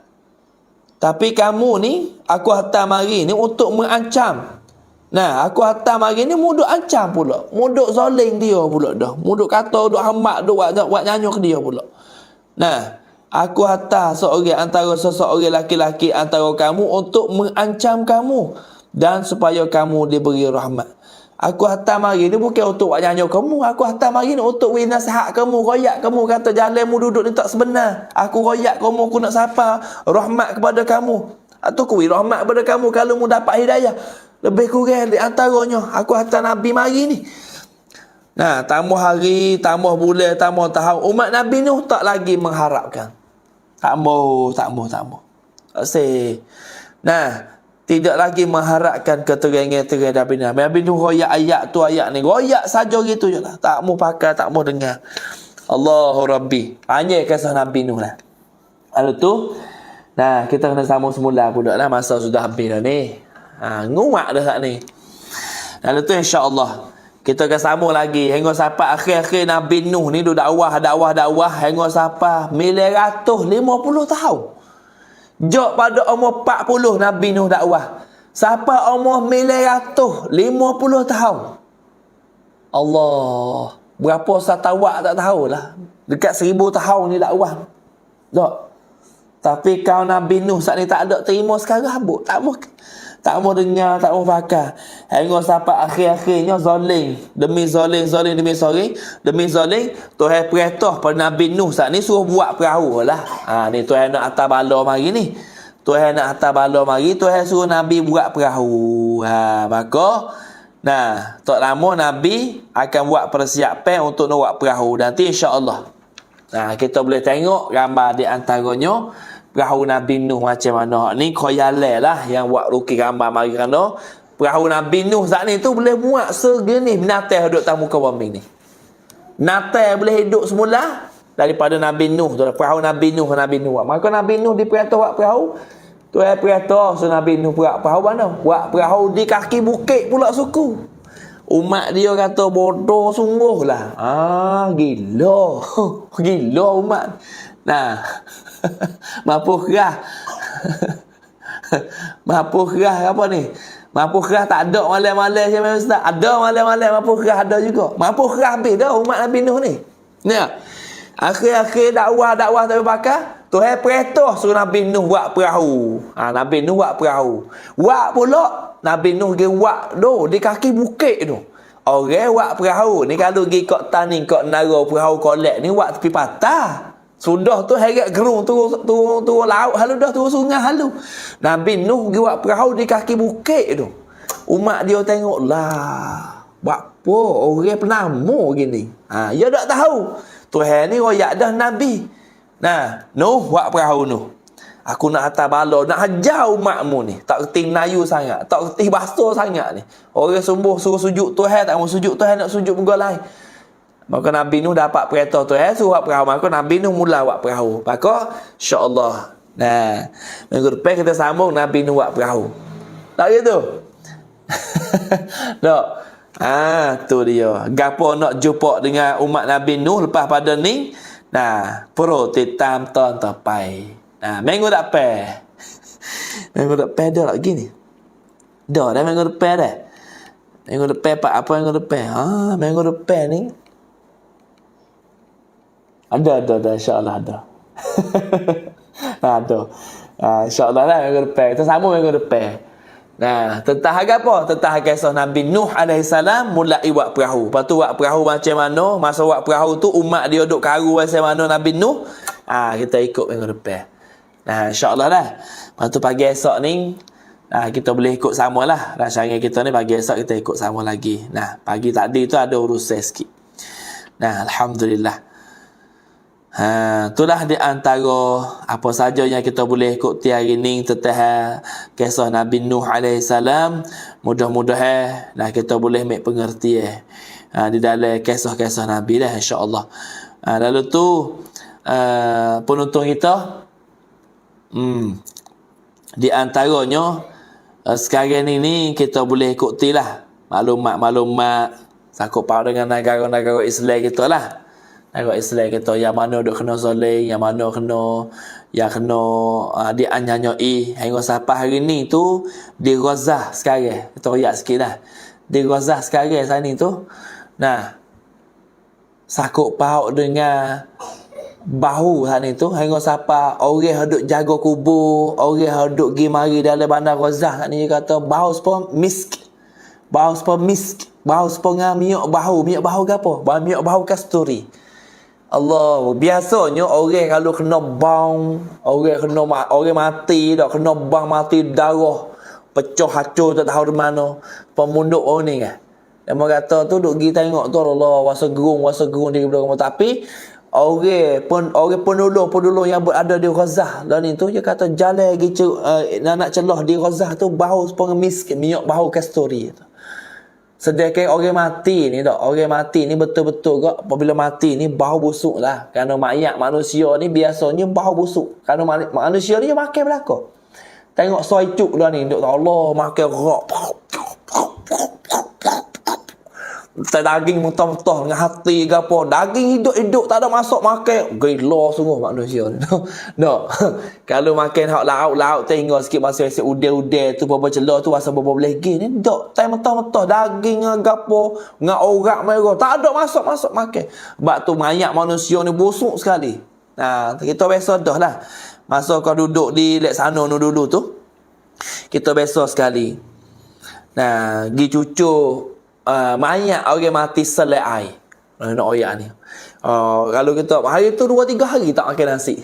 S1: tapi kamu ni, aku hantar mari ni untuk mengancam. Nah, aku hantar mari ni muduk ancam pula. Muduk zoling dia pula dah. Muduk kata, duk hambak, duk buat nyanyuk dia pula. Nah, aku hantar seseorang laki-laki antara kamu untuk mengancam kamu dan supaya kamu diberi rahmat. Aku hantar mari ni bukan untuk buat nyanyuk kamu. Aku hantar mari ni untuk beri nasihat kamu, royak kamu kata jalanmu duduk ni tak sebenar. Aku royak kamu, aku nak sapa rahmat kepada kamu. Atau aku beri rahmat kepada kamu kalau mu dapat hidayah. Lebih kurang di antaranya aku hantar Nabi mari ni. Nah, tambah hari, tambah bulan, tambah tahun, umat Nabi Nuh tak lagi mengharapkan. Tak mau. Asyik. Nah, tidak lagi mengharapkan keterangan-terangan Nabi Nuh. Nabi Nuh royak ayat tu ayat ni. Royak saja gitu je lah. Tak mau pakai, tak mau dengar. Allahu Rabbi. Hanya kisah Nabi Nuh lah. Lalu tu, nah, kita kena sambung semula pula lah. Masa sudah habis dah ni. Nguak dah saat ni. Lalu tu insya-Allah kita akan sambung lagi hingga sampai akhir-akhir Nabi Nuh ni duk dakwah hingga sampai 950 tahun. Jok pada umur 40 Nabi Nuh dakwah. Sampai umur 950 tahun. Allah. Berapa satawak tak tahulah. Dekat 1000 tahun ni dakwah. Tak. Tapi kau Nabi Nuh saat ni tak ada terima sekarang habuk. Tak mau dengar, tak mau pakai. Hingga sampai akhir-akhirnya zalim. Demi zalim. Tuhan perintah pada Nabi Nuh saat ni suruh buat perahu lah. Ni Tuhan nak hantar bala mari ni. Tuhan suruh Nabi buat perahu. Maka tak lama Nabi akan buat persiapan untuk nak buat perahu. Nanti insya-Allah. Kita boleh tengok gambar di antaranya perahu Nabi Nuh macam mana. Ni khoyalai lah yang buat lukis gambar mari kerana Perahu Nabi Nuh saat ni tu boleh muat sejenis binatang duduk atas muka bumi ni. Binatang boleh hidup semula daripada Nabi Nuh tu. Perahu Nabi Nuh Maka Nabi Nuh diperintah buat perahu. Tuhan perintah Nabi Nuh buat perahu mana? Buat perahu di kaki bukit pula suku. Umat dia kata bodoh sungguh lah. Gila. Gila umat. Nah. Mampu kerah. Mampu kerah apa ni? Mampu kerah tak ada malam-malam je Ustaz. Ada malam-malam mampu kerah ada juga. Mampu kerah habis dah umat Nabi Nuh ni. Ya. Akhir-akhir dakwah tak berpakai. Tuhan perintah suruh Nabi Nuh buat perahu. Nabi Nuh buat perahu. Buat pula Nabi Nuh pergi buat tu di kaki bukit tu. Orang buat perahu ni kalau pergi kat tani kat nara perahu kolek ni buat tepi patah. Sudah tu heret gerung turun laut halu dah turun sungai halu. Nabi Nuh pergi buat perahu di kaki bukit tu. Umat dia tengok lah. Buat apa orang penama gini. Dia tak tahu. Tuhan ni royak dah Nabi. Nah, Nuh buat perahu Nuh. Aku nak hantar bala, nak hajar umatmu ni. Tak kerti Melayu sangat, tak kerti bahasa sangat ni. Orang suruh sujud Tuhan, tak mau sujud Tuhan, nak sujud muka lain. Maka Nabi Nuh dapat perintah Tuhan suruh buat perahu. Maka Nabi Nuh mula buat perahu. Maka insya-Allah. Nah, minggu depan kita sambung Nabi Nuh buat perahu. Tak gitu? Tak. Tu dia. Gapo nak jumpa dengan umat Nabi Nuh lepas pada ni? Nah, pro titam ton tapai. Nah, minggu depan. Minggu depan dah lagi ni. Dah minggu depan dah. Minggu depan apa minggu depan? Minggu depan ni ada insya-Allah ada. Ada. Insya-Allah lah minggu depan. Kita sambung minggu depan. Nah, tentang apa? Tentang kisah Nabi Nuh AS mulai buat perahu. Lepas tu buat perahu macam mana? Masa buat perahu tu umat dia duduk karu macam mana Nabi Nuh. Kita ikut minggu depan. Nah, insya-Allah lah. Lepas tu pagi esok ni kita boleh ikut sama lah. Rancangan kita ni pagi esok kita ikut sama lagi. Nah, pagi tadi tu ada urusan sikit. Nah, alhamdulillah. Itulah di antara apa saja yang kita boleh ikuti hari ni tentang kisah Nabi Nuh AS. Mudah-mudahan kita boleh ambil pengertian di dalam kisah-kisah Nabi dah insya-Allah. Lalu tu penonton kita di antaranya sekarang ini kita boleh ikutilah maklumat sakut pau dengan negara-negara Islam kita lah. Negara Islam kita yang mana duk kena zalim, yang mana kena dianyanyai hingga sampai hari ni tu di Gaza sekarang. Kita royak sikit dah. Di Gaza sekarang sana ni tu. Nah, sakut paut dengan bahu sana tu hingga sampai orang duk jaga kubur, orang duk pergi mari dalam bandar Gaza sana ni kata bahu sepon misk. Bahu sepon misk. Bahu sepon minyak bahu ke apa? Minyak bahu kasturi. Allah, biasanya orang kalau kena bang, orang mati dah, kena bang mati darah pecah hacur tak tahu di mana pemunduk orang ni kan. Dia kata tu duk pergi tengok tu Allah wasa gerung di belakang. Tapi orang penolong yang berada di Gaza dan itu dia kata jalan gitu nak celah di Gaza tu bahu pengemis minyak bahu kasturi tu. Sedangkan orang mati ni betul-betul kak apabila mati ni bau busuk lah. Kerana mayat manusia ni biasanya bau busuk. Kerana manusia ni dia makan belakang. Tengok soy cuk dah ni, Allah makan rak. Daging mentah-mentah dengan hati ke apa. Daging hidup-hidup tak ada masuk makan. Gila sungguh manusia ni. No. Kalau makan hak lauk-lauk tinggal sikit masa isi udel-udel tu berapa celah tu masa berapa boleh gini. Tak. Time mentah-mentah daging ke apa. Dengan orak mereka. Tak ada masuk makan. Sebab tu mayat manusia ni busuk sekali. Nah, kita biasa dah lah. Masa kau duduk di lek sana dulu tu. Kita biasa sekali. Nah, pergi cucuk mayat orang mati selai air. Nak oyak ni. Kalau kita hari tu 2-3 hari tak makan nasi.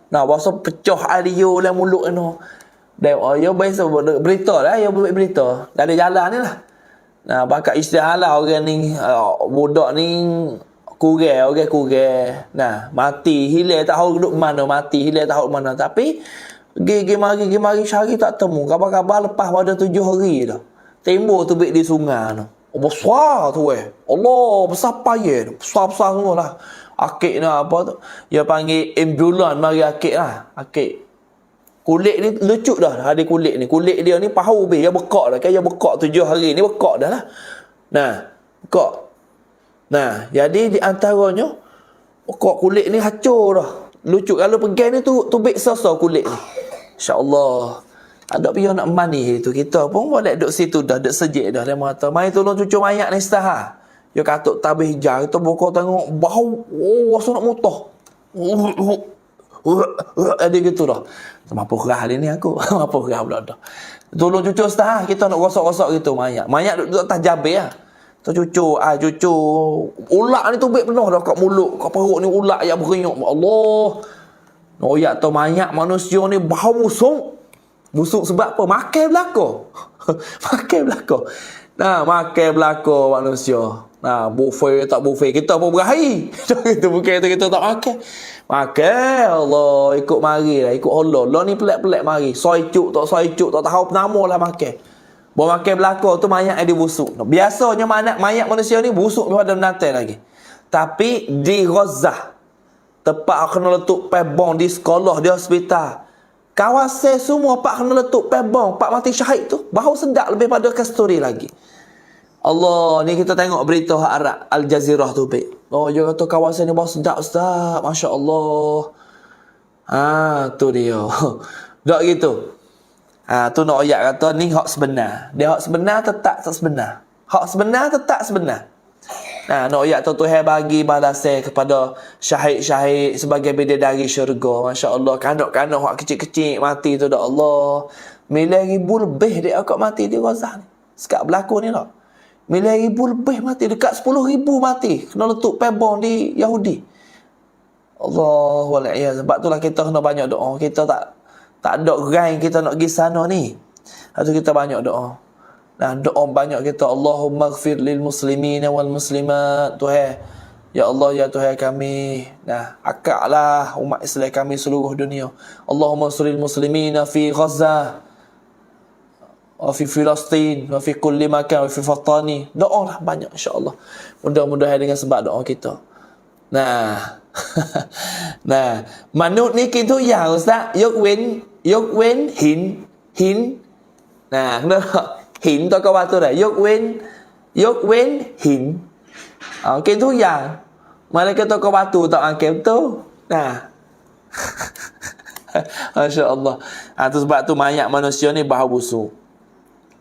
S1: Nah, bahasa pecah air dia dalam mulut ni. Dan dia biasa berita lah, dia buat berita. Dari jalan ni lah. Nah, bakal istilah lah orang ni budak ni kurang. Nah, mati hilang tak tahu duduk mana, Tapi gigi mari sehari tak temu. Kabar-kabar lepas pada 7 hari dah.
S2: Timbul tubik di sungai tu. Oh, besar tu Allah, besar payah tu. Besar-besar semua lah. Akik ni apa tu? Dia panggil ambulan mari akik lah. Akik. Kulit ni lucu dah. Ada kulit ni. Kulit dia ni pahu habis. Dia bekak dah. Kan dia bekak 7 hari ni bekak dah lah. Nah, bekak. Nah, jadi di antaranya bekak kulit ni hancur dah. Lucu. Kalau pegang ni tu tubik sosok kulit ni. InsyaAllah. Ada pion nak mandi tu. Kita pun boleh duduk situ dah. Duduk sejik dah. Dia kata, mari tolong cucu mayat ni setahap. Dia katuk tabih hijau. Kita buka tengok. Bau. Oh, rasa nak mutah. Ada gitu dah. Mampu kerah hari ni aku. Mampu kerah pula dah. Tolong cucu setahap. Kita nak rosak-rosak gitu mayat. Mayat duduk atas jabir lah. Tu cucu. Cucu. Ulak ni tubik penuh dah kat mulut. Kat perut ni ulak yang berenyuk. Allah. Noyak tu mayat manusia ni bau busuk. Busuk sebab apa? Makan belakang. Makan belakang. Nah, makan belakang manusia. Nah, buffet tak buffet. Kita pun berahi. Kita bukan kita tak makan. Makan. Allah. Ikut mari lah. Ikut Allah. Allah ni pelik-pelik mari. Soi cuk tak tahu nama lah makan. Bawa makan belakang tu mayat dia busuk. Biasanya mayat manusia ni busuk daripada binatang lagi. Tapi di Gaza. Tempat kena letup pebong di sekolah, di hospital. Kawasan semua pak kena letup pebong, pak mati syahid tu. Bau sedap lebih pada kasturi lagi. Allah, ni kita tengok berita Arab Al Jazeera tu, Bek. Oh, dia kata kawasan ni bau sedap, Ustaz. Masya Allah. Tu dia. Tak gitu. Tu nak ayat kata, ni hak sebenar. Dia hak sebenar tetap tak sebenar. Hak sebenar tetap sebenar. Nak ayat tu Tuhan bagi balasan kepada syahid-syahid sebagai bidadari syurga. Masya Allah. Kanak-kanak hak kecil-kecil mati tu dah Allah. 9,000 lebih dia akak mati di Gaza ni. Sekat berlaku ni lah. 9,000 lebih mati. Dekat 10,000 mati. Kena letup pebong di Yahudi. Allah wala'iyah. Sebab itulah kita kena banyak doa. Kita tak ada gerai kita nak pergi sana ni. Lepas tu kita banyak doa. Nah, doa banyak kita. Allahumma gfir lil muslimin wal muslimat. Tuhan, ya Allah, ya Tuhan kami. Nah, akaklah umat Islam kami seluruh dunia. Allahumma suril muslimin fi Gaza, wa fi Filastin, wa fi kulli makan, wa fi Fatani. Doa lah banyak insya-Allah. Mudah-mudahan dengan sebab doa kita. Nah. Nah, manut ni kita ya Ustaz, yok wen hin. Nah, kenapa? Hin tôi có ba tôi này yok wen hin. Cái thuốc giang mà đây cái tôi có ba tu tạo ăn kém tu. Nah. Masya Allah. Tu sebab tu mayat manusia ni bau busuk.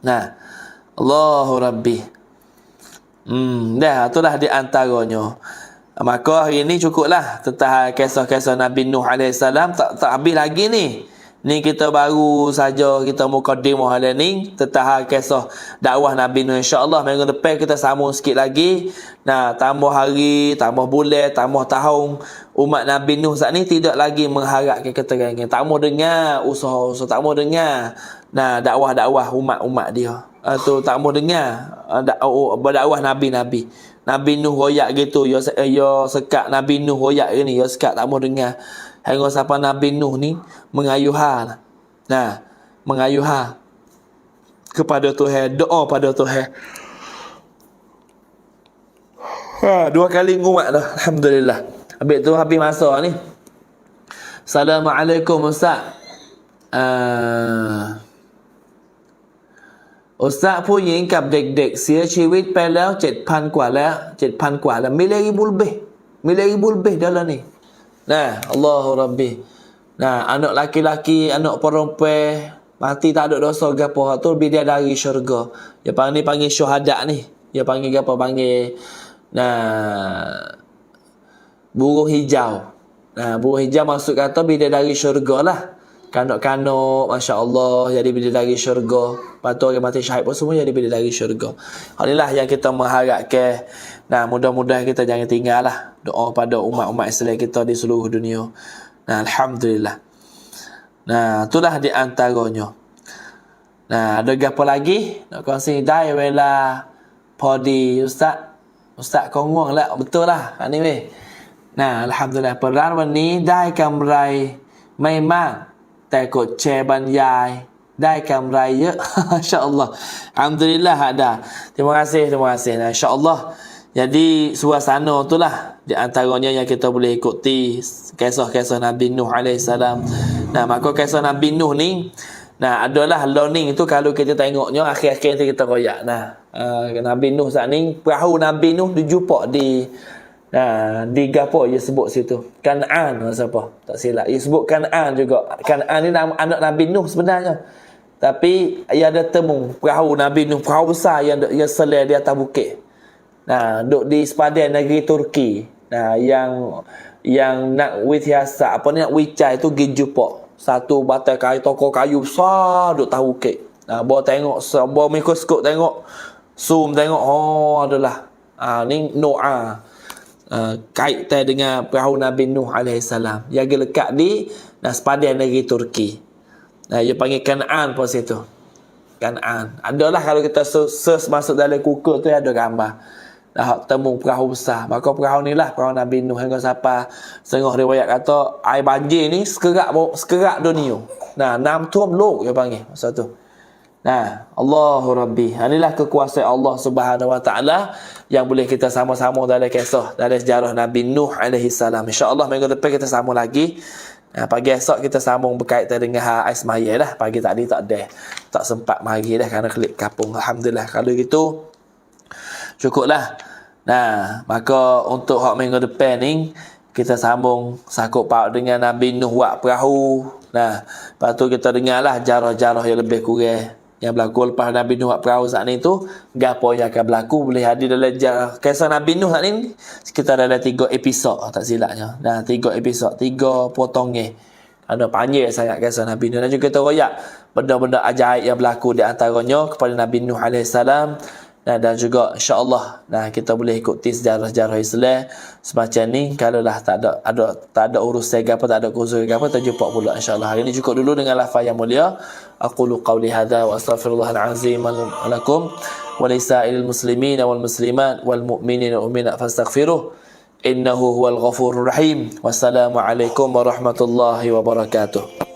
S2: Nah. Allahu Rabbi. Dah itulah di antaranya. Maka hari ini cukuplah tentang kisah-kisah Nabi Nuh AS. Tak habis lagi ni. Ni kita baru saja kita mukadimah hari ni tentang kisah dakwah Nabi Nuh. InsyaAllah minggu depan kita sambung sikit lagi. Nah, tambah hari, tambah bulan, tambah tahun. Umat Nabi Nuh saat ni tidak lagi mengharapkan keterangan. Tak mau dengar usaha-usaha, tak mau dengar dakwah-dakwah umat-umat dia. Tu tak mau dengar berdakwah Nabi-Nabi. Nabi Nuh royak gitu, yo sekat Nabi Nuh royak ni, yo sekat tak mau dengar. Hingga sampai Nabi Nuh ni mengayuhah. Nah, mengayuhah kepada Tuhan, doa pada Tuhan. 2 kali ngumat dah, alhamdulillah. Habis tu habis masa ni. Assalamualaikum Ustaz. Ustaz ผู้หญิงกับเด็กๆเสียชีวิตไปแล้ว 7,000 กว่าแล้ว 7,000 กว่าแล้ว miliaribu lebih dah lah ni. Nah, Allahu Rabbi. Nah, anak laki-laki, anak perempuan mati tak ada dosa gapo, tu bidadari syurga. Dia panggil syuhada ni. Dia panggil gapo? Panggil burung hijau. Nah, burung hijau maksud kata bidadari syurga lah. Kanak-kanak, Masya Allah, jadi bidadari syurga. Lepas tu orang mati syahid pun semua jadi bidadari syurga. Inilah yang kita mengharapkan. Nah, mudah-mudahan kita jangan tinggal lah. Doa pada umat-umat Islam kita di seluruh dunia. Nah, alhamdulillah. Nah, itulah di antaranya. Nah, ada apa lagi? Nak kongsi dah wala podi Ustaz kongwang lah. Betul lah. Ni weh. Nah, alhamdulillah เปิดร้านวันนี้ได้กำไรไม่มากแต่กดแชร์บรรยาย Dai kam raya. Masya-Allah. Alhamdulillah ada. Terima kasih. Nah, insya-Allah. Jadi suasana itulah di antaranya yang kita boleh ikuti kisah-kisah Nabi Nuh alaihissalam. Nah, maka kisah Nabi Nuh ni adalah learning itu kalau kita tengoknya akhir-akhir kita royak. Nabi Nuh saat ni, perahu Nabi Nuh dijumpa di gapo dia sebut situ. Kan'an siapa? Tak silap. Dia sebut Kan'an juga. Kan'an ni nama anak Nabi Nuh sebenarnya. Tapi ia ada temu perahu Nabi Nuh, perahu besar yang selai di atas bukit. Duduk di sepadan negeri Turki. Yang nak witiasa nak wicai tu pergi jumpa satu batai kayu, toko kayu besar duduk tahu bukit. Bawa tengok, bawa mikroskop tengok, zoom tengok, adalah ni Noah. Kaitan dengan perahu Nabi Nuh alaihissalam yang lekat di sepadan negeri Turki. Dia panggil Kan'an pun situ. Kan'an. Adalah kalau kita search masuk dalam Google tu ada gambar. Temu perahu besar. Maka perahu ni lah perahu Nabi Nuh. Hingga siapa setengah riwayat kata air banjir ni sekerak dunia. Nam tuam lok dia panggil masa tu. Allahu Rabbi. Inilah kekuasaan Allah Subhanahu Wa Taala yang boleh kita sama-sama dalam kisah, dalam sejarah Nabi Nuh alaihi salam. Insya-Allah minggu depan kita sambung lagi. Pagi esok kita sambung berkaitan dengan ais maya dah. Pagi tadi tak sempat mari dah kerana klik kapung. Alhamdulillah. Kalau gitu cukuplah. Maka untuk hak minggu depan ni kita sambung sakut paut dengan Nabi Nuh buat perahu. Lepas tu kita dengarlah jarah-jarah yang lebih kurang yang berlaku lepas Nabi Nuh buat perahu saat ni tu, gapo yang akan berlaku boleh hadir dalam kisah Nabi Nuh saat ni sekitar dalam 3 episod tak silapnya. 3 episod, 3 potongnya. Ada panjang sangat kisah Nabi Nuh. Dan juga kita royak benda-benda ajaib yang berlaku di antaranya kepada Nabi Nuh alaihissalam. Dan juga insya-Allah kita boleh ikuti sejarah-sejarah Islam semacam ni. Kalau lah tak ada urusan apa, tak ada khusus apa, kita jumpa pula insya-Allah. Hari ni cukup dulu dengan lafaz yang mulia. Aqulu qawli hadza wa astaghfirullahal azim lakum wa lisa'ilil muslimin wal muslimat wal mu'minin wal mu'minat fastaghfiruh innahu huwal ghafurur rahim. Wassalamu alaikum warahmatullahi wabarakatuh.